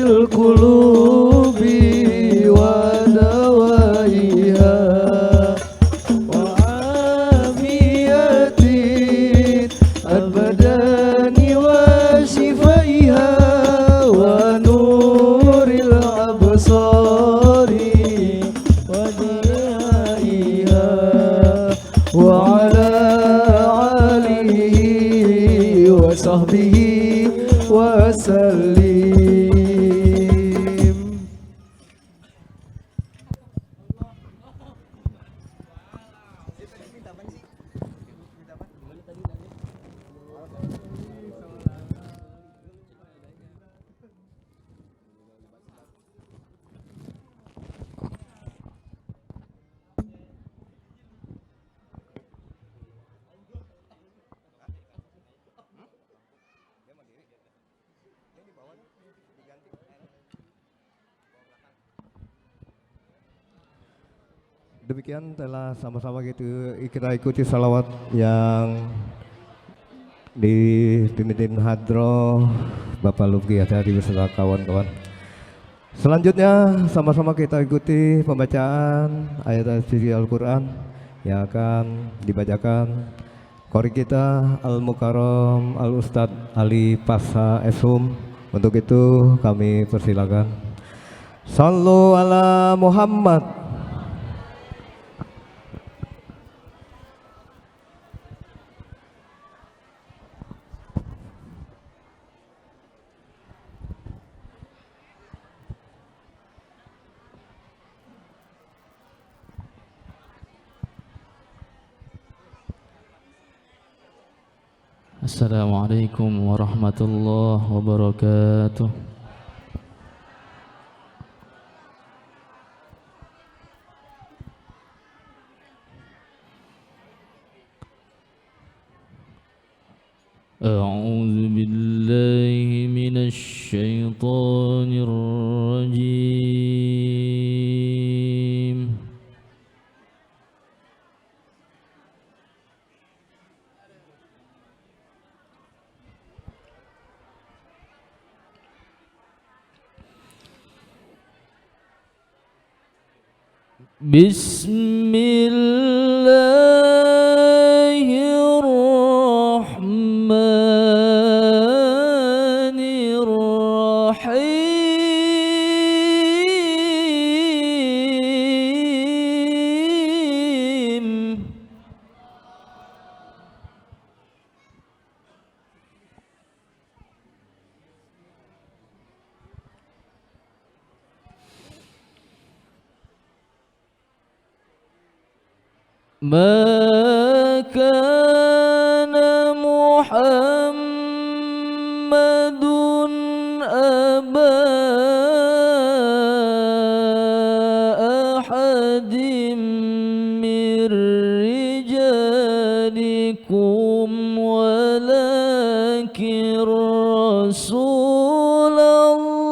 القلوب ودوائها وعافية البدن وشفائها ونور الأبصار وديائها وعلى آله وصحبه وسلم. Demikian telah sama-sama kita ikuti salawat yang dipimpin Hadroh Bapak Lubki Hasyari beserta kawan-kawan. Selanjutnya sama-sama kita ikuti pembacaan ayat suci Al-Quran yang akan dibacakan qori kita Al-Mukarram Al-Ustadz Ali Pasha Eshum. Untuk itu kami persilakan. Sallu ala Muhammad. Assalamualaikum warahmatullahi wabarakatuh. A'udzu billahi minasy syaithanir rajim. Bismillahirrahmanirrahim. ما كان محمد أبا أحد من رجالكم ولكن رسول الله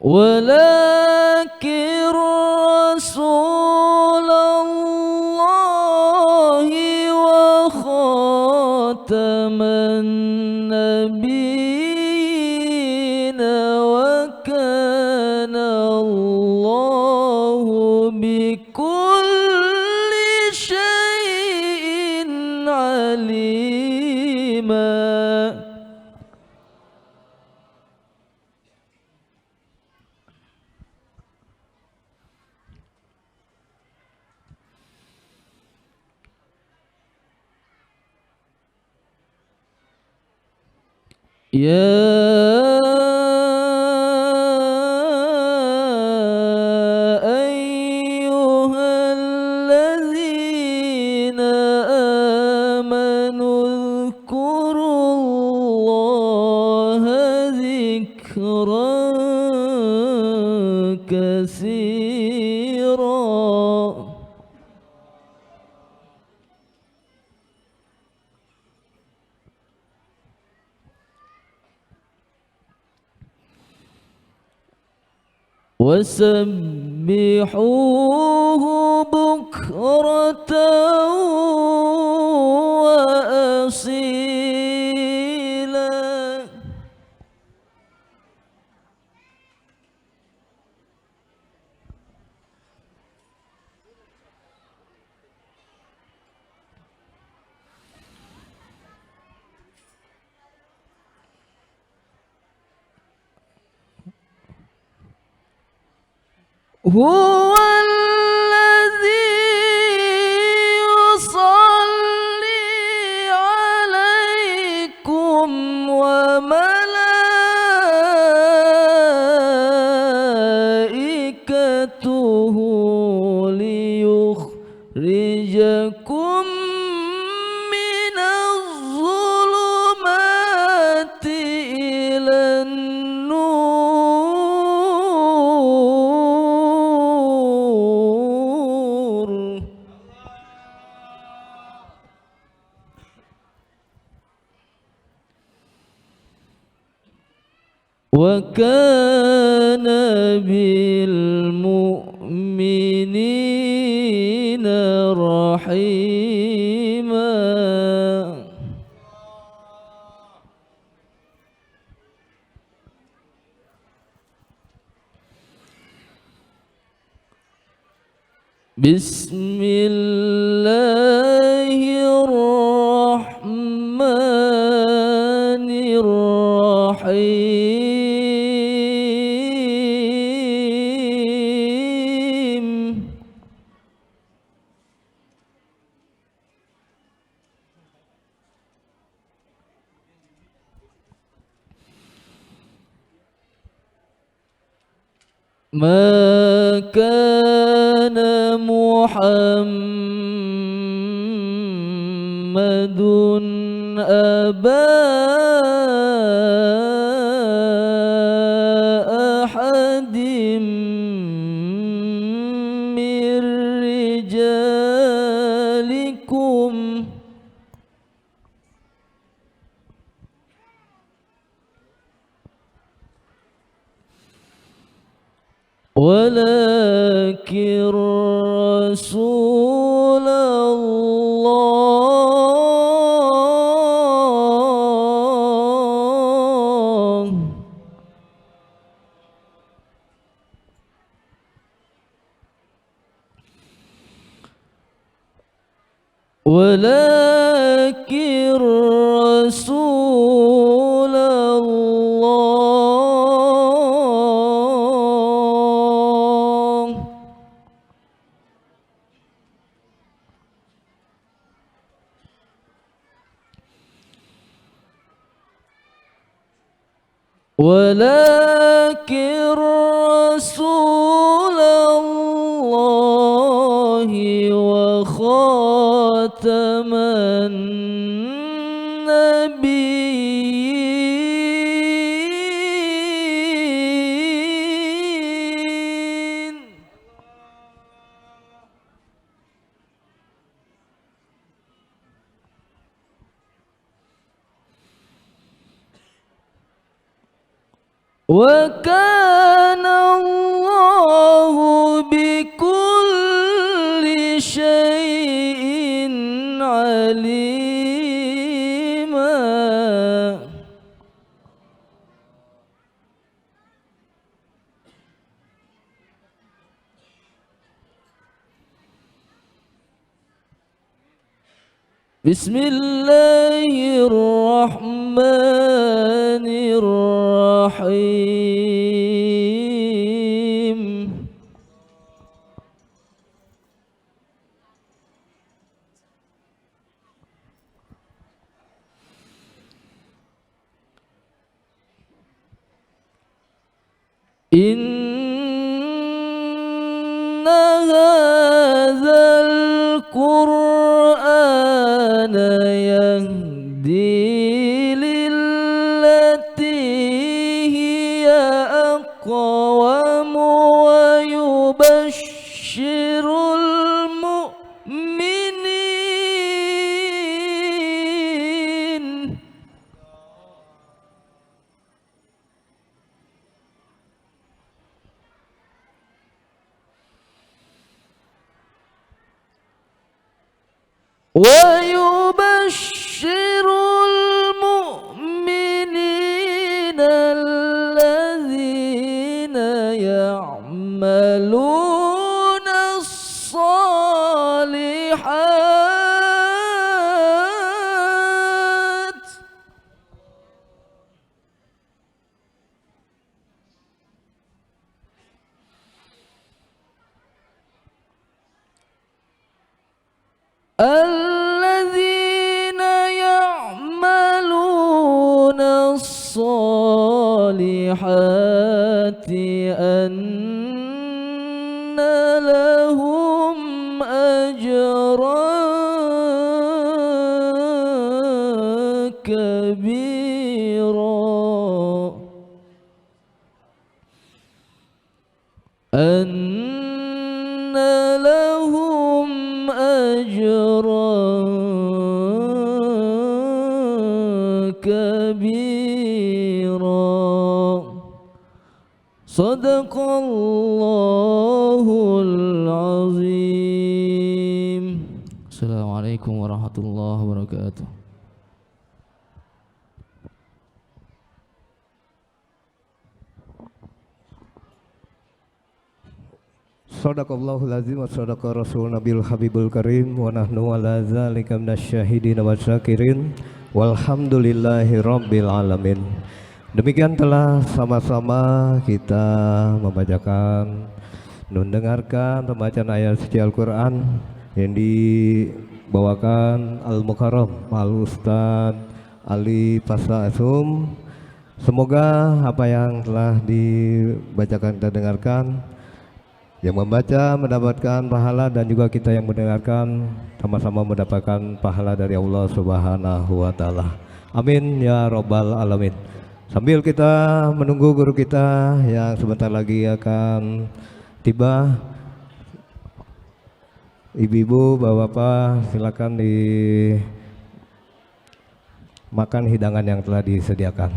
ولكن رسول الله وخاتم النبيين وكان الله بكل شيء عليما. يا أيها الذين آمنوا اذكروا الله ذكرا كثيرا. وسبحوه بكرة وأصيلا. هو الذي يصلي عليكم وملائكته ليخرجكم من الظلمات إلى النور. وكان بالمؤمنين رحيما. بسم الله الرحمن الرحيم. ما كان محمد أبا أحد من رجالكم ولكن رسول الله ولكن رسول الله ولكن رسول الله وخاتم النبيين. وكان الله بكل شيء عليما. بسم الله الرحمن الرحيم. إن هذا القرآن يهدي للتي هي أقوم ويبشر المؤمنين ويبشر المؤمنين الذين يعملون الصالحات الذين يعملون الصالحات أن لهم أجرا كبيرا أن لهم أجرا كبيرا صدق الله العظيم. السلام عليكم ورحمة الله وبركاته. Sadaqallahul azim wa sadaqa rasul nabil habibul karim wa nahnu ala zalika minasyahidin wa syakirin walhamdulillahi rabbil alamin. Demikian telah sama-sama kita membacakan, mendengarkan pembacaan ayat suci Al-Quran yang dibawakan Al-Mukarram Al-Ustadz Ali Pasha Asum. Semoga apa yang telah dibacakan kita dengarkan, yang membaca mendapatkan pahala dan juga kita yang mendengarkan sama-sama mendapatkan pahala dari Allah Subhanahu wa taala. Amin ya rabbal alamin. Sambil kita menunggu guru kita yang sebentar lagi akan tiba, ibu-ibu, bapak-bapak silakan dimakan hidangan yang telah disediakan.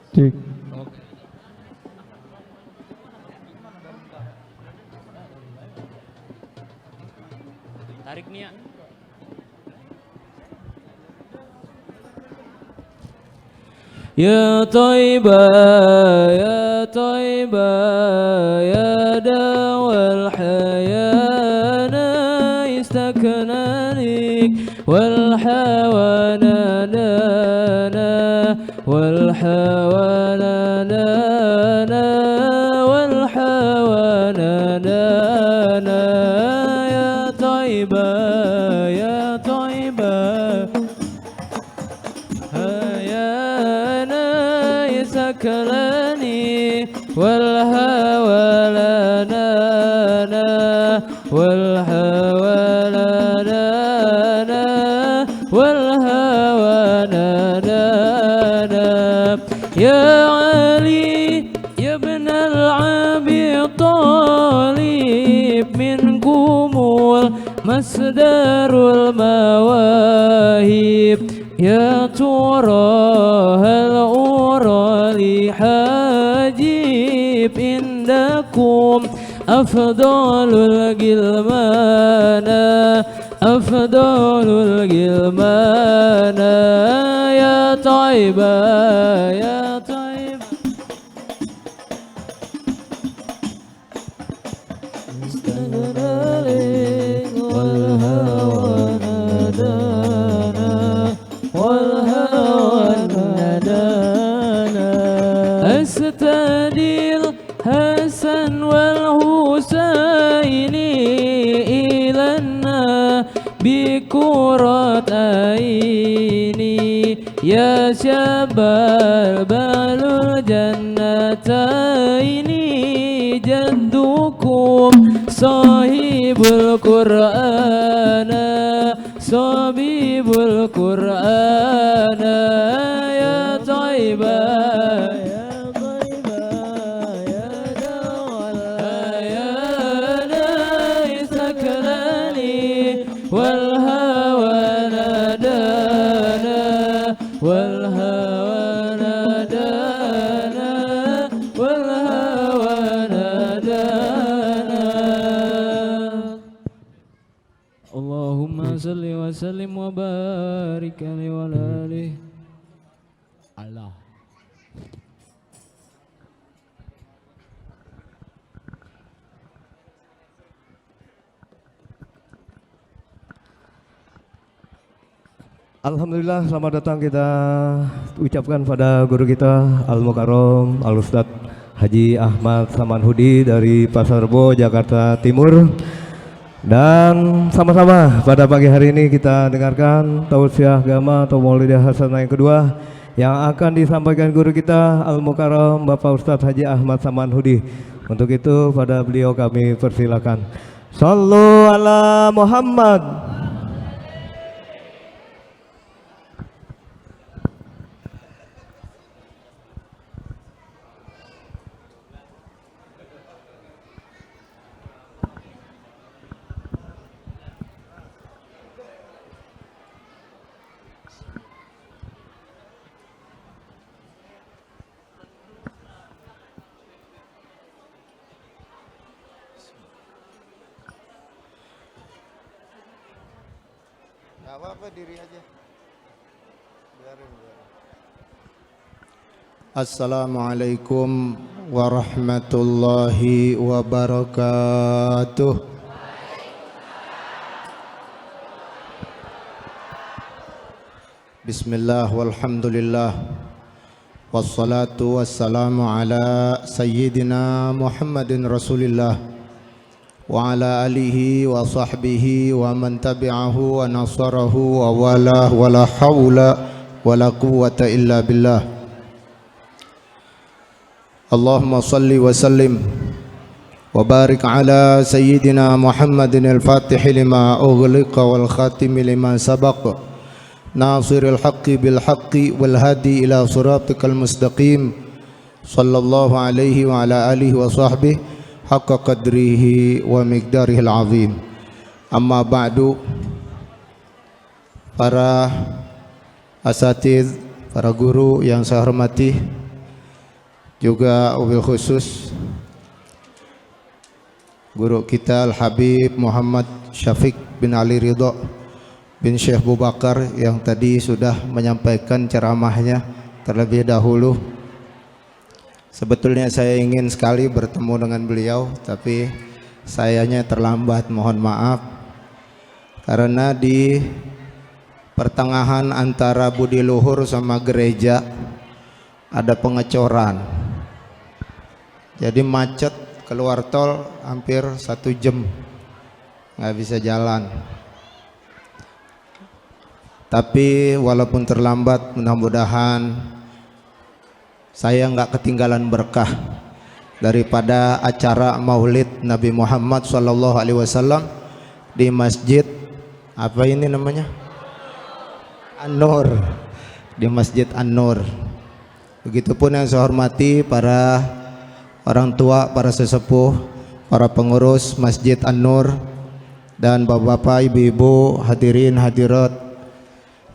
Cek. Tarik nih ya. يا طيبة يا طيبة يا دوا الحياة يستكنانك والحوانا لنا والحوانا لنا لنا والهوى لنا والهوى لنا يا علي يا ابن العبي طالب منكم مصدر المواهب يا ترى هل أرى لحاجب عندكم أفضل الغلمان أفضل الغلمان يا طيبة يا طيبة والهوى نادانا والهوى نادانا أستدي الحسن والحسين إلينا بكرة عيني يا شباب الجنتين جدكم صاحب القرآن صبيب القرآن يا طيبة يا طيبة يا دول يا ليس كلاني والهوى نادانا والهوى نادانا والهوى نادانا اللهم صل وسلم وبارك عليه وعلى آله الله. Alhamdulillah, selamat datang kita ucapkan pada guru kita Al-Mukarram Al-Ustadz Haji Ahmad Samanhudi dari Pasar Rebo, Jakarta Timur. Dan sama-sama pada pagi hari ini kita dengarkan tausiah agama atau Maulidah Hasanah yang kedua yang akan disampaikan guru kita Al-Mukarram Bapak Ustadz Haji Ahmad Samanhudi. Untuk itu pada beliau kami persilakan. Sallu ala Muhammad. Apa diri aja. Biarin. Assalamualaikum warahmatullahi wabarakatuh. Bismillah walhamdulillah wassalatu wassalamu ala sayyidina Muhammadin Rasulillah wa ala alihi wa sahbihi wa man tabi'ahu wa nasarahu wa walah wa la hawla wa la quwwata illa billah. Allahumma salli wa sallim wa barik ala sayyidina Muhammadin al-fatih lima ughliqa wal khatim lima sabaq nasiril haqqi bil haqqi wal hadi ila siratikal mustaqim sallallahu alaihi wa ala alihi wa sahbihi haqqa qadrihi wa miqdarihil azim. Amma ba'du, para asatidz, para guru yang saya hormati, juga wabil khusus guru kita Al-Habib Muhammad Syafiq bin Ali Ridho bin Syekh Abu Bakar yang tadi sudah menyampaikan ceramahnya terlebih dahulu. Sebetulnya saya ingin sekali bertemu dengan beliau, tapi sayanya terlambat, mohon maaf. Karena di pertengahan antara Budi Luhur sama gereja ada pengecoran. Jadi macet, keluar tol hampir 1 jam, nggak bisa jalan. Tapi walaupun terlambat, mudah-mudahan saya nggak ketinggalan berkah daripada acara Maulid Nabi Muhammad SAW di masjid apa ini namanya? An-Nur, di Masjid An-Nur. Begitupun yang saya hormati para orang tua, para sesepuh, para pengurus Masjid An-Nur, dan bapak-bapak, ibu-ibu, hadirin hadirat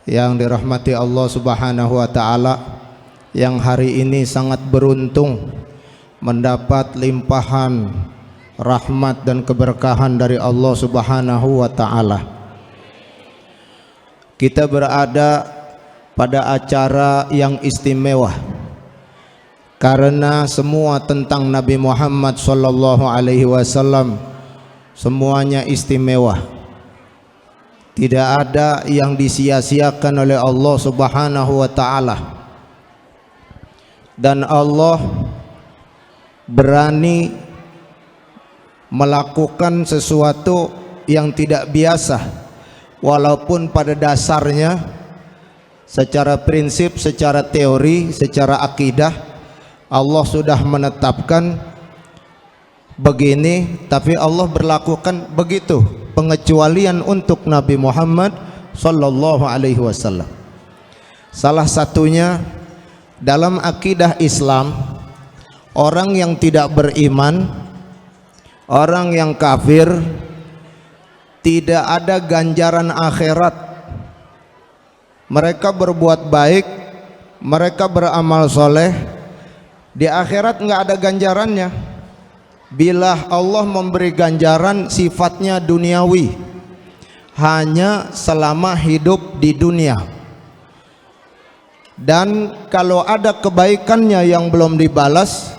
yang dirahmati Allah Subhanahu wa taala, yang hari ini sangat beruntung mendapat limpahan rahmat dan keberkahan dari Allah Subhanahu wa taala. Kita berada pada acara yang istimewa karena semua tentang Nabi Muhammad sallallahu alaihi wasallam semuanya istimewa. Tidak ada yang disia-siakan oleh Allah Subhanahu wa taala. Dan Allah berani melakukan sesuatu yang tidak biasa, walaupun pada dasarnya secara prinsip, secara teori, secara akidah Allah sudah menetapkan begini, tapi Allah berlakukan begitu, pengecualian untuk Nabi Muhammad sallallahu alaihi wasallam. Salah satunya dalam akidah Islam, orang yang tidak beriman, orang yang kafir, tidak ada ganjaran akhirat. Mereka berbuat baik, mereka beramal soleh, di akhirat nggak ada ganjarannya. Bila Allah memberi ganjaran sifatnya duniawi, hanya selama hidup di dunia. Dan kalau ada kebaikannya yang belum dibalas,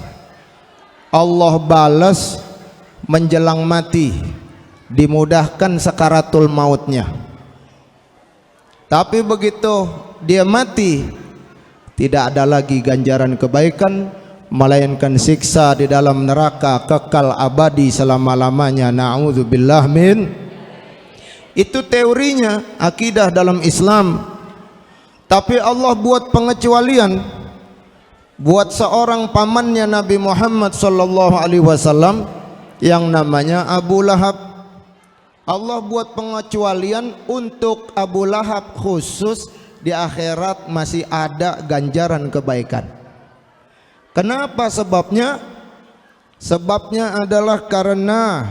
Allah balas menjelang mati, dimudahkan sakaratul mautnya. Tapi begitu dia mati, tidak ada lagi ganjaran kebaikan, melainkan siksa di dalam neraka kekal abadi selama-lamanya. Na'udzubillah min. Itu teorinya akidah dalam Islam. Tapi Allah buat pengecualian buat seorang pamannya Nabi Muhammad sallallahu alaihi wasallam yang namanya Abu Lahab. Allah buat pengecualian untuk Abu Lahab khusus, di akhirat masih ada ganjaran kebaikan. Kenapa sebabnya? Sebabnya adalah karena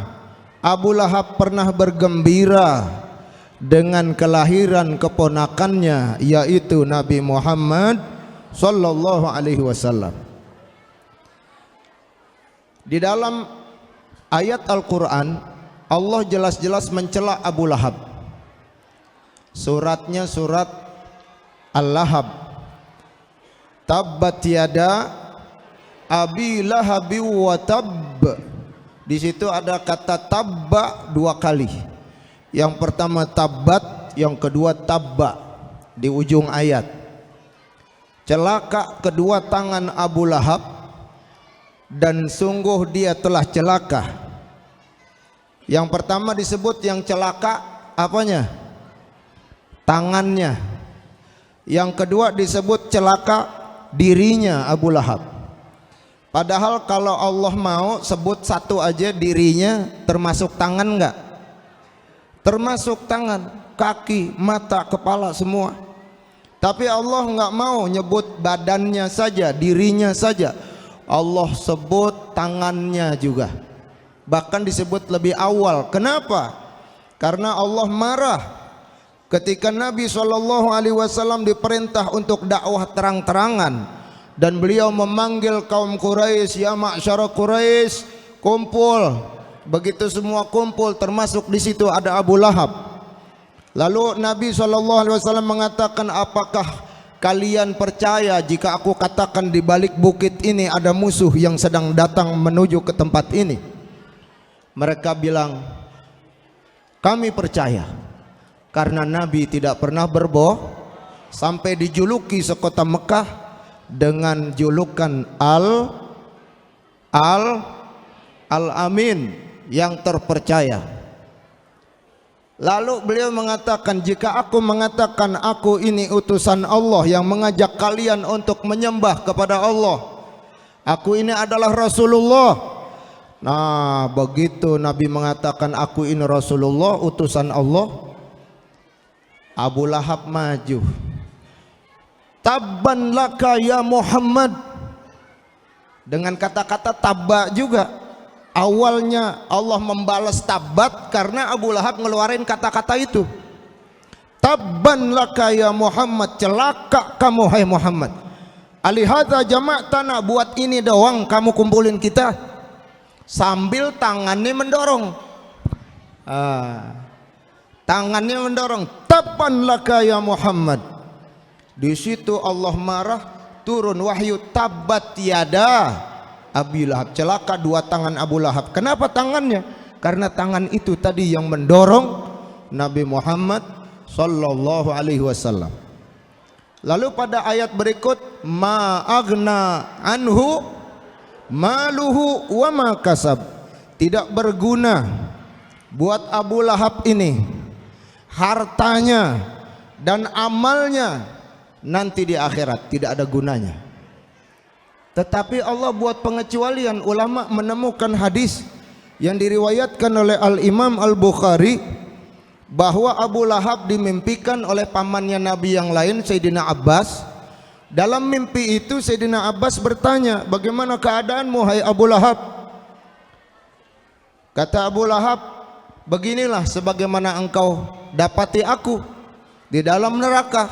Abu Lahab pernah bergembira dengan kelahiran keponakannya, yaitu Nabi Muhammad sallallahu alaihi wasallam. Di dalam ayat Al-Quran Allah jelas-jelas mencela Abu Lahab. Suratnya surat Al-Lahab. Tabbat yada Abi Lahabi wa tabb. Di situ ada kata tabba dua kali. Yang pertama tabbat, yang kedua tabba di ujung ayat. Celaka kedua tangan Abu Lahab, dan sungguh dia telah celaka. Yang pertama disebut yang celaka apanya? Tangannya. Yang kedua disebut celaka dirinya Abu Lahab. Padahal kalau Allah mau sebut satu aja dirinya, termasuk tangan enggak? Termasuk tangan, kaki, mata, kepala semua. Tapi Allah enggak mau nyebut badannya saja, dirinya saja. Allah sebut tangannya juga. Bahkan disebut lebih awal. Kenapa? Karena Allah marah ketika Nabi SAW diperintah untuk dakwah terang-terangan, dan beliau memanggil kaum Quraisy, ya ma'syara Quraisy, kumpul. Begitu semua kumpul, termasuk di situ ada Abu Lahab. Lalu Nabi SAW mengatakan, apakah kalian percaya jika aku katakan di balik bukit ini ada musuh yang sedang datang menuju ke tempat ini? Mereka bilang, kami percaya, karena Nabi tidak pernah berbohong, sampai dijuluki sekota Mekah dengan julukan Al-Amin, yang terpercaya. Lalu beliau mengatakan, jika aku mengatakan aku ini utusan Allah yang mengajak kalian untuk menyembah kepada Allah, Aku ini adalah Rasulullah. Nah, begitu Nabi mengatakan aku ini Rasulullah, utusan Allah, Abu Lahab maju. Tabban laka ya Muhammad. Dengan kata-kata tabba juga. Awalnya Allah membalas tabat karena Abu Lahab ngeluarin kata-kata itu. Tabban laka ya Muhammad, celaka kamu hai Muhammad. Alihadza jama'tana, buat ini doang kamu kumpulin kita. Sambil tangannya mendorong. Tangannya mendorong. Tabban laka ya Muhammad. Di situ Allah marah, turun wahyu tabat yada Abi Lahab, celaka dua tangan Abu Lahab. Kenapa tangannya? Karena tangan itu tadi yang mendorong Nabi Muhammad sallallahu alaihi wasallam. Lalu pada ayat berikut, ma agna anhu maluhu wa ma kasab. Tidak berguna buat Abu Lahab ini hartanya dan amalnya nanti di akhirat, tidak ada gunanya. Tetapi Allah buat pengecualian. Ulama menemukan hadis yang diriwayatkan oleh Al-Imam Al-Bukhari bahwa Abu Lahab dimimpikan oleh pamannya Nabi yang lain, Sayyidina Abbas. Dalam mimpi itu Sayyidina Abbas bertanya, bagaimana keadaanmu hai Abu Lahab? Kata Abu Lahab, beginilah sebagaimana engkau dapati aku di dalam neraka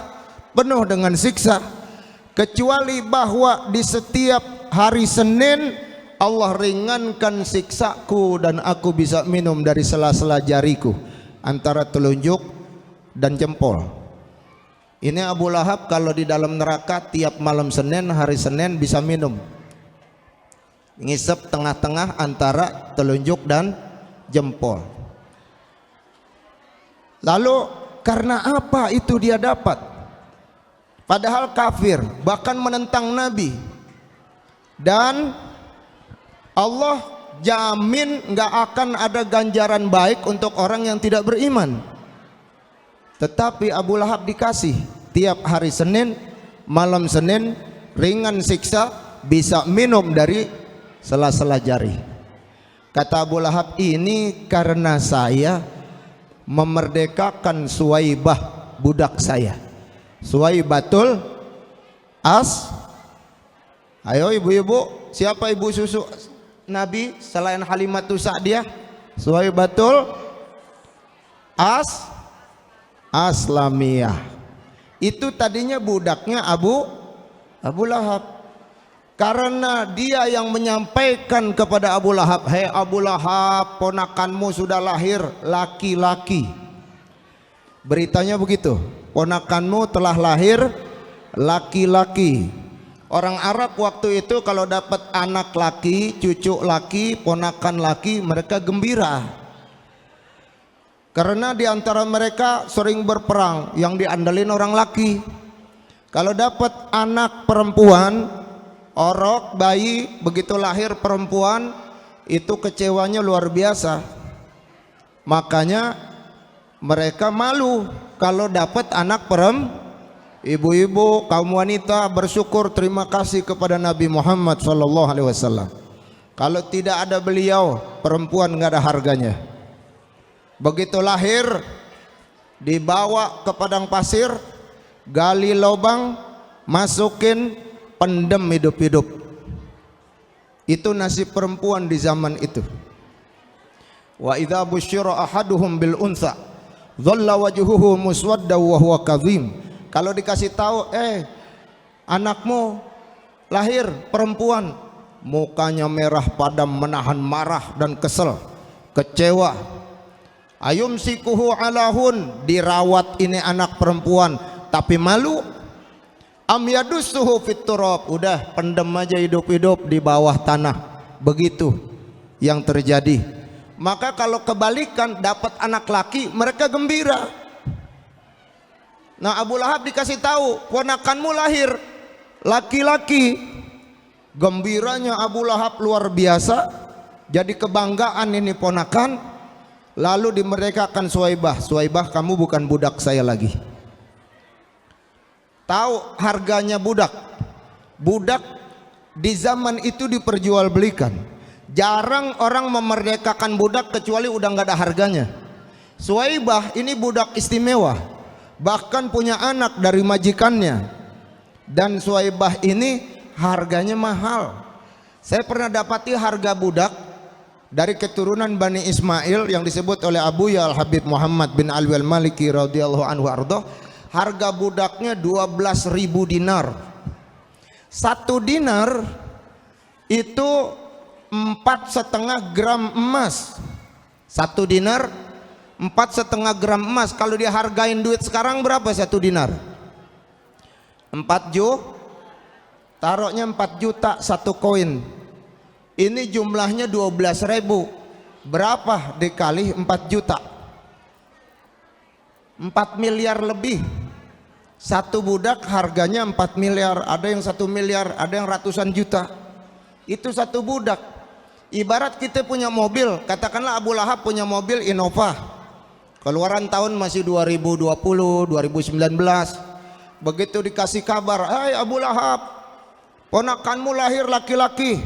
penuh dengan siksa, kecuali bahwa di setiap hari Senin Allah ringankan siksaku dan aku bisa minum dari sela-sela jariku antara telunjuk dan jempol. Ini Abu Lahab kalau di dalam neraka tiap malam Senin, hari Senin bisa minum, ngisep tengah-tengah antara telunjuk dan jempol. Lalu karena apa itu dia dapat? Padahal kafir, bahkan menentang Nabi. Dan Allah jamin nggak akan ada ganjaran baik untuk orang yang tidak beriman. Tetapi Abu Lahab dikasih tiap hari Senin, malam Senin, ringan siksa, bisa minum dari sela-sela jari. Kata Abu Lahab, ini karena saya memerdekakan Suwaibah, budak saya. Suwaibatul Ayo ibu-ibu, siapa ibu susu Nabi selain Halimatus Sa'diyah? Suwaibatul Aslamiyah. Itu tadinya budaknya Abu Lahab. Karena dia yang menyampaikan kepada Abu Lahab, "Hei Abu Lahab, ponakanmu sudah lahir laki-laki." Beritanya begitu, ponakanmu telah lahir laki-laki. Orang Arab waktu itu kalau dapat anak laki, cucu laki, ponakan laki, mereka gembira. Karena di antara mereka sering berperang, yang diandalin orang laki. Kalau dapat anak perempuan, orok, bayi, begitu lahir perempuan, itu kecewanya luar biasa. Makanya mereka malu kalau dapat anak perempuan. Ibu-ibu, kaum wanita bersyukur, terima kasih kepada Nabi Muhammad SAW. Kalau tidak ada beliau, perempuan nggak ada harganya. Begitu lahir, dibawa ke padang pasir, gali lubang, masukin, pendem hidup-hidup. Itu nasib perempuan di zaman itu. Wa idza busyira ahaduhum bil unsa dhalla wajhuhu muswadda wa huwa kadhim. Kalau dikasih tahu, anakmu lahir perempuan, mukanya merah padam, menahan marah dan kesel, kecewa. Ayumsikuhu alahun, dirawat ini anak perempuan tapi malu. Am yadussuhu fit turab, udah pendem aja hidup-hidup di bawah tanah. Begitu yang terjadi. Maka kalau kebalikan, dapat anak laki, mereka gembira. Nah, Abu Lahab dikasih tahu, ponakanmu lahir laki-laki. Gembiranya Abu Lahab luar biasa. Jadi kebanggaan ini ponakan. Lalu dimerdekakan Suwaibah. Suwaibah, kamu bukan budak saya lagi. Tahu harganya budak. Budak di zaman itu diperjualbelikan. Jarang orang memerdekakan budak kecuali udah nggak ada harganya. Suwaibah ini budak istimewa, bahkan punya anak dari majikannya, dan Suwaibah ini harganya mahal. Saya pernah dapati harga budak dari keturunan Bani Ismail yang disebut oleh Abu Ya Al-Habib Muhammad bin Alwi Al-Maliki radhiyallahu anhu ardo. Harga budaknya 12.000 dinar. 1 dinar itu 4,5 gram emas. 1 dinar 4,5 gram emas. Kalau dihargain duit sekarang berapa 1 dinar? 4 juta. Taruhnya 4 juta 1 koin. Ini jumlahnya 12.000. Berapa dikali 4 juta? 4 miliar lebih. 1 budak harganya 4 miliar. Ada yang 1 miliar, ada yang ratusan juta. Itu 1 budak. Ibarat kita punya mobil, katakanlah Abu Lahab punya mobil Innova, keluaran tahun masih 2020, 2019. Begitu dikasih kabar, "Hai Abu Lahab, ponakanmu lahir laki-laki."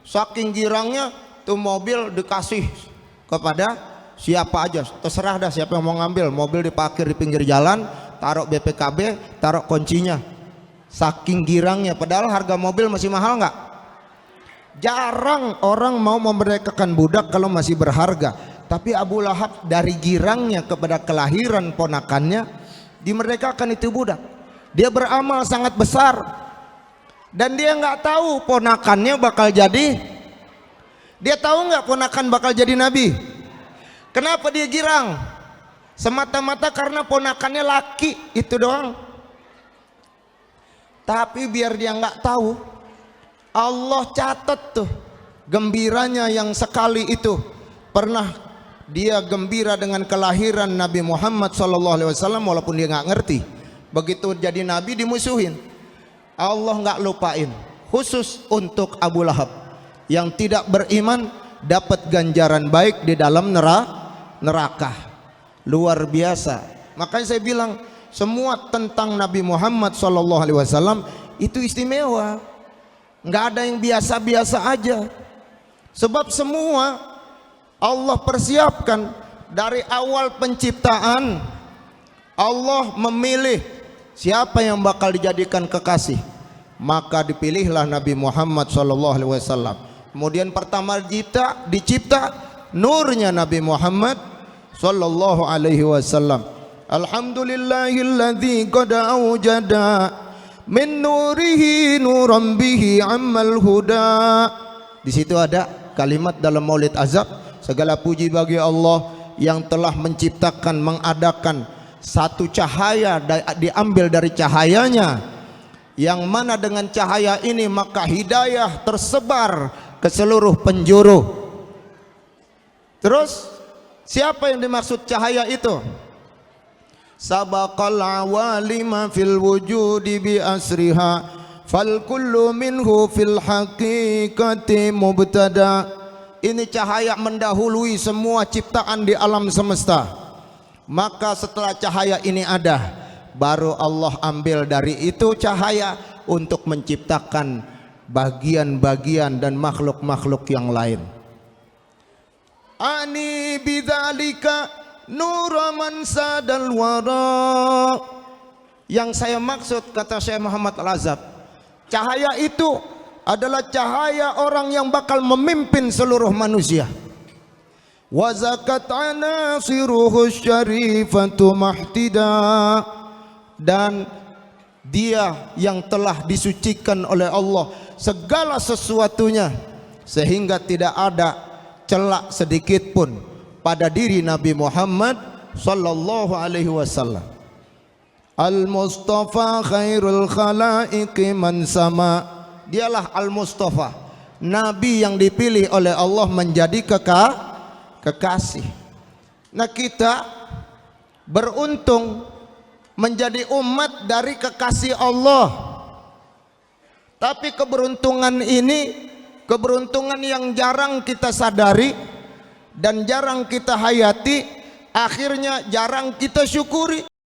Saking girangnya tuh mobil dikasih kepada siapa aja, terserah dah siapa yang mau ngambil. Mobil diparkir di pinggir jalan, taruh BPKB, taruh kuncinya. Saking girangnya, padahal harga mobil masih mahal nggak? Jarang orang mau memerdekakan budak kalau masih berharga. Tapi Abu Lahab dari girangnya kepada kelahiran ponakannya dimerdekakan itu budak. Dia beramal sangat besar dan dia nggak tahu ponakannya bakal jadi. Dia tahu nggak ponakan bakal jadi nabi? Kenapa dia girang? Semata-mata karena ponakannya laki, itu doang. Tapi biar dia nggak tahu, Allah catat tuh gembiranya yang sekali itu. Pernah dia gembira dengan kelahiran Nabi Muhammad SAW walaupun dia nggak ngerti. Begitu jadi nabi dimusuhin, Allah nggak lupain. Khusus untuk Abu Lahab yang tidak beriman dapat ganjaran baik di dalam neraka. Luar biasa. Makanya saya bilang semua tentang Nabi Muhammad SAW itu istimewa. Nggak ada yang biasa-biasa aja. Sebab semua Allah persiapkan dari awal penciptaan. Allah memilih siapa yang bakal dijadikan kekasih, maka dipilihlah Nabi Muhammad SAW. Kemudian pertama dicipta nurnya Nabi Muhammad SAW. Alhamdulillahilladzi qad awjada min nurihi nuran bihi ammal huda. Di situ ada kalimat dalam Maulid Azab, segala puji bagi Allah yang telah menciptakan, mengadakan satu cahaya diambil dari cahayanya, yang mana dengan cahaya ini maka hidayah tersebar ke seluruh penjuru. Terus siapa yang dimaksud cahaya itu? Sabaqal awalima fil wujudi bi asriha fal kullu minhu fil haqiqati mubtada. Ini cahaya mendahului semua ciptaan di alam semesta. Maka setelah cahaya ini ada, baru Allah ambil dari itu cahaya untuk menciptakan bagian-bagian dan makhluk-makhluk yang lain. Ani bidzalika nuraman sadal wara. Yang saya maksud, kata Syekh Muhammad Al-Azhar, cahaya itu adalah cahaya orang yang bakal memimpin seluruh manusia. Wa zakat anasiruhu syarifatu mahtida. Dan dia yang telah disucikan oleh Allah segala sesuatunya, sehingga tidak ada celak sedikit pun pada diri Nabi Muhammad sallallahu alaihi wasallam. Al-Mustafa khairul khalaiqi man sama. Dialah Al-Mustafa, nabi yang dipilih oleh Allah menjadi kekasih. Nah, kita beruntung menjadi umat dari kekasih Allah. Tapi keberuntungan ini keberuntungan yang jarang kita sadari dan jarang kita hayati, akhirnya jarang kita syukuri.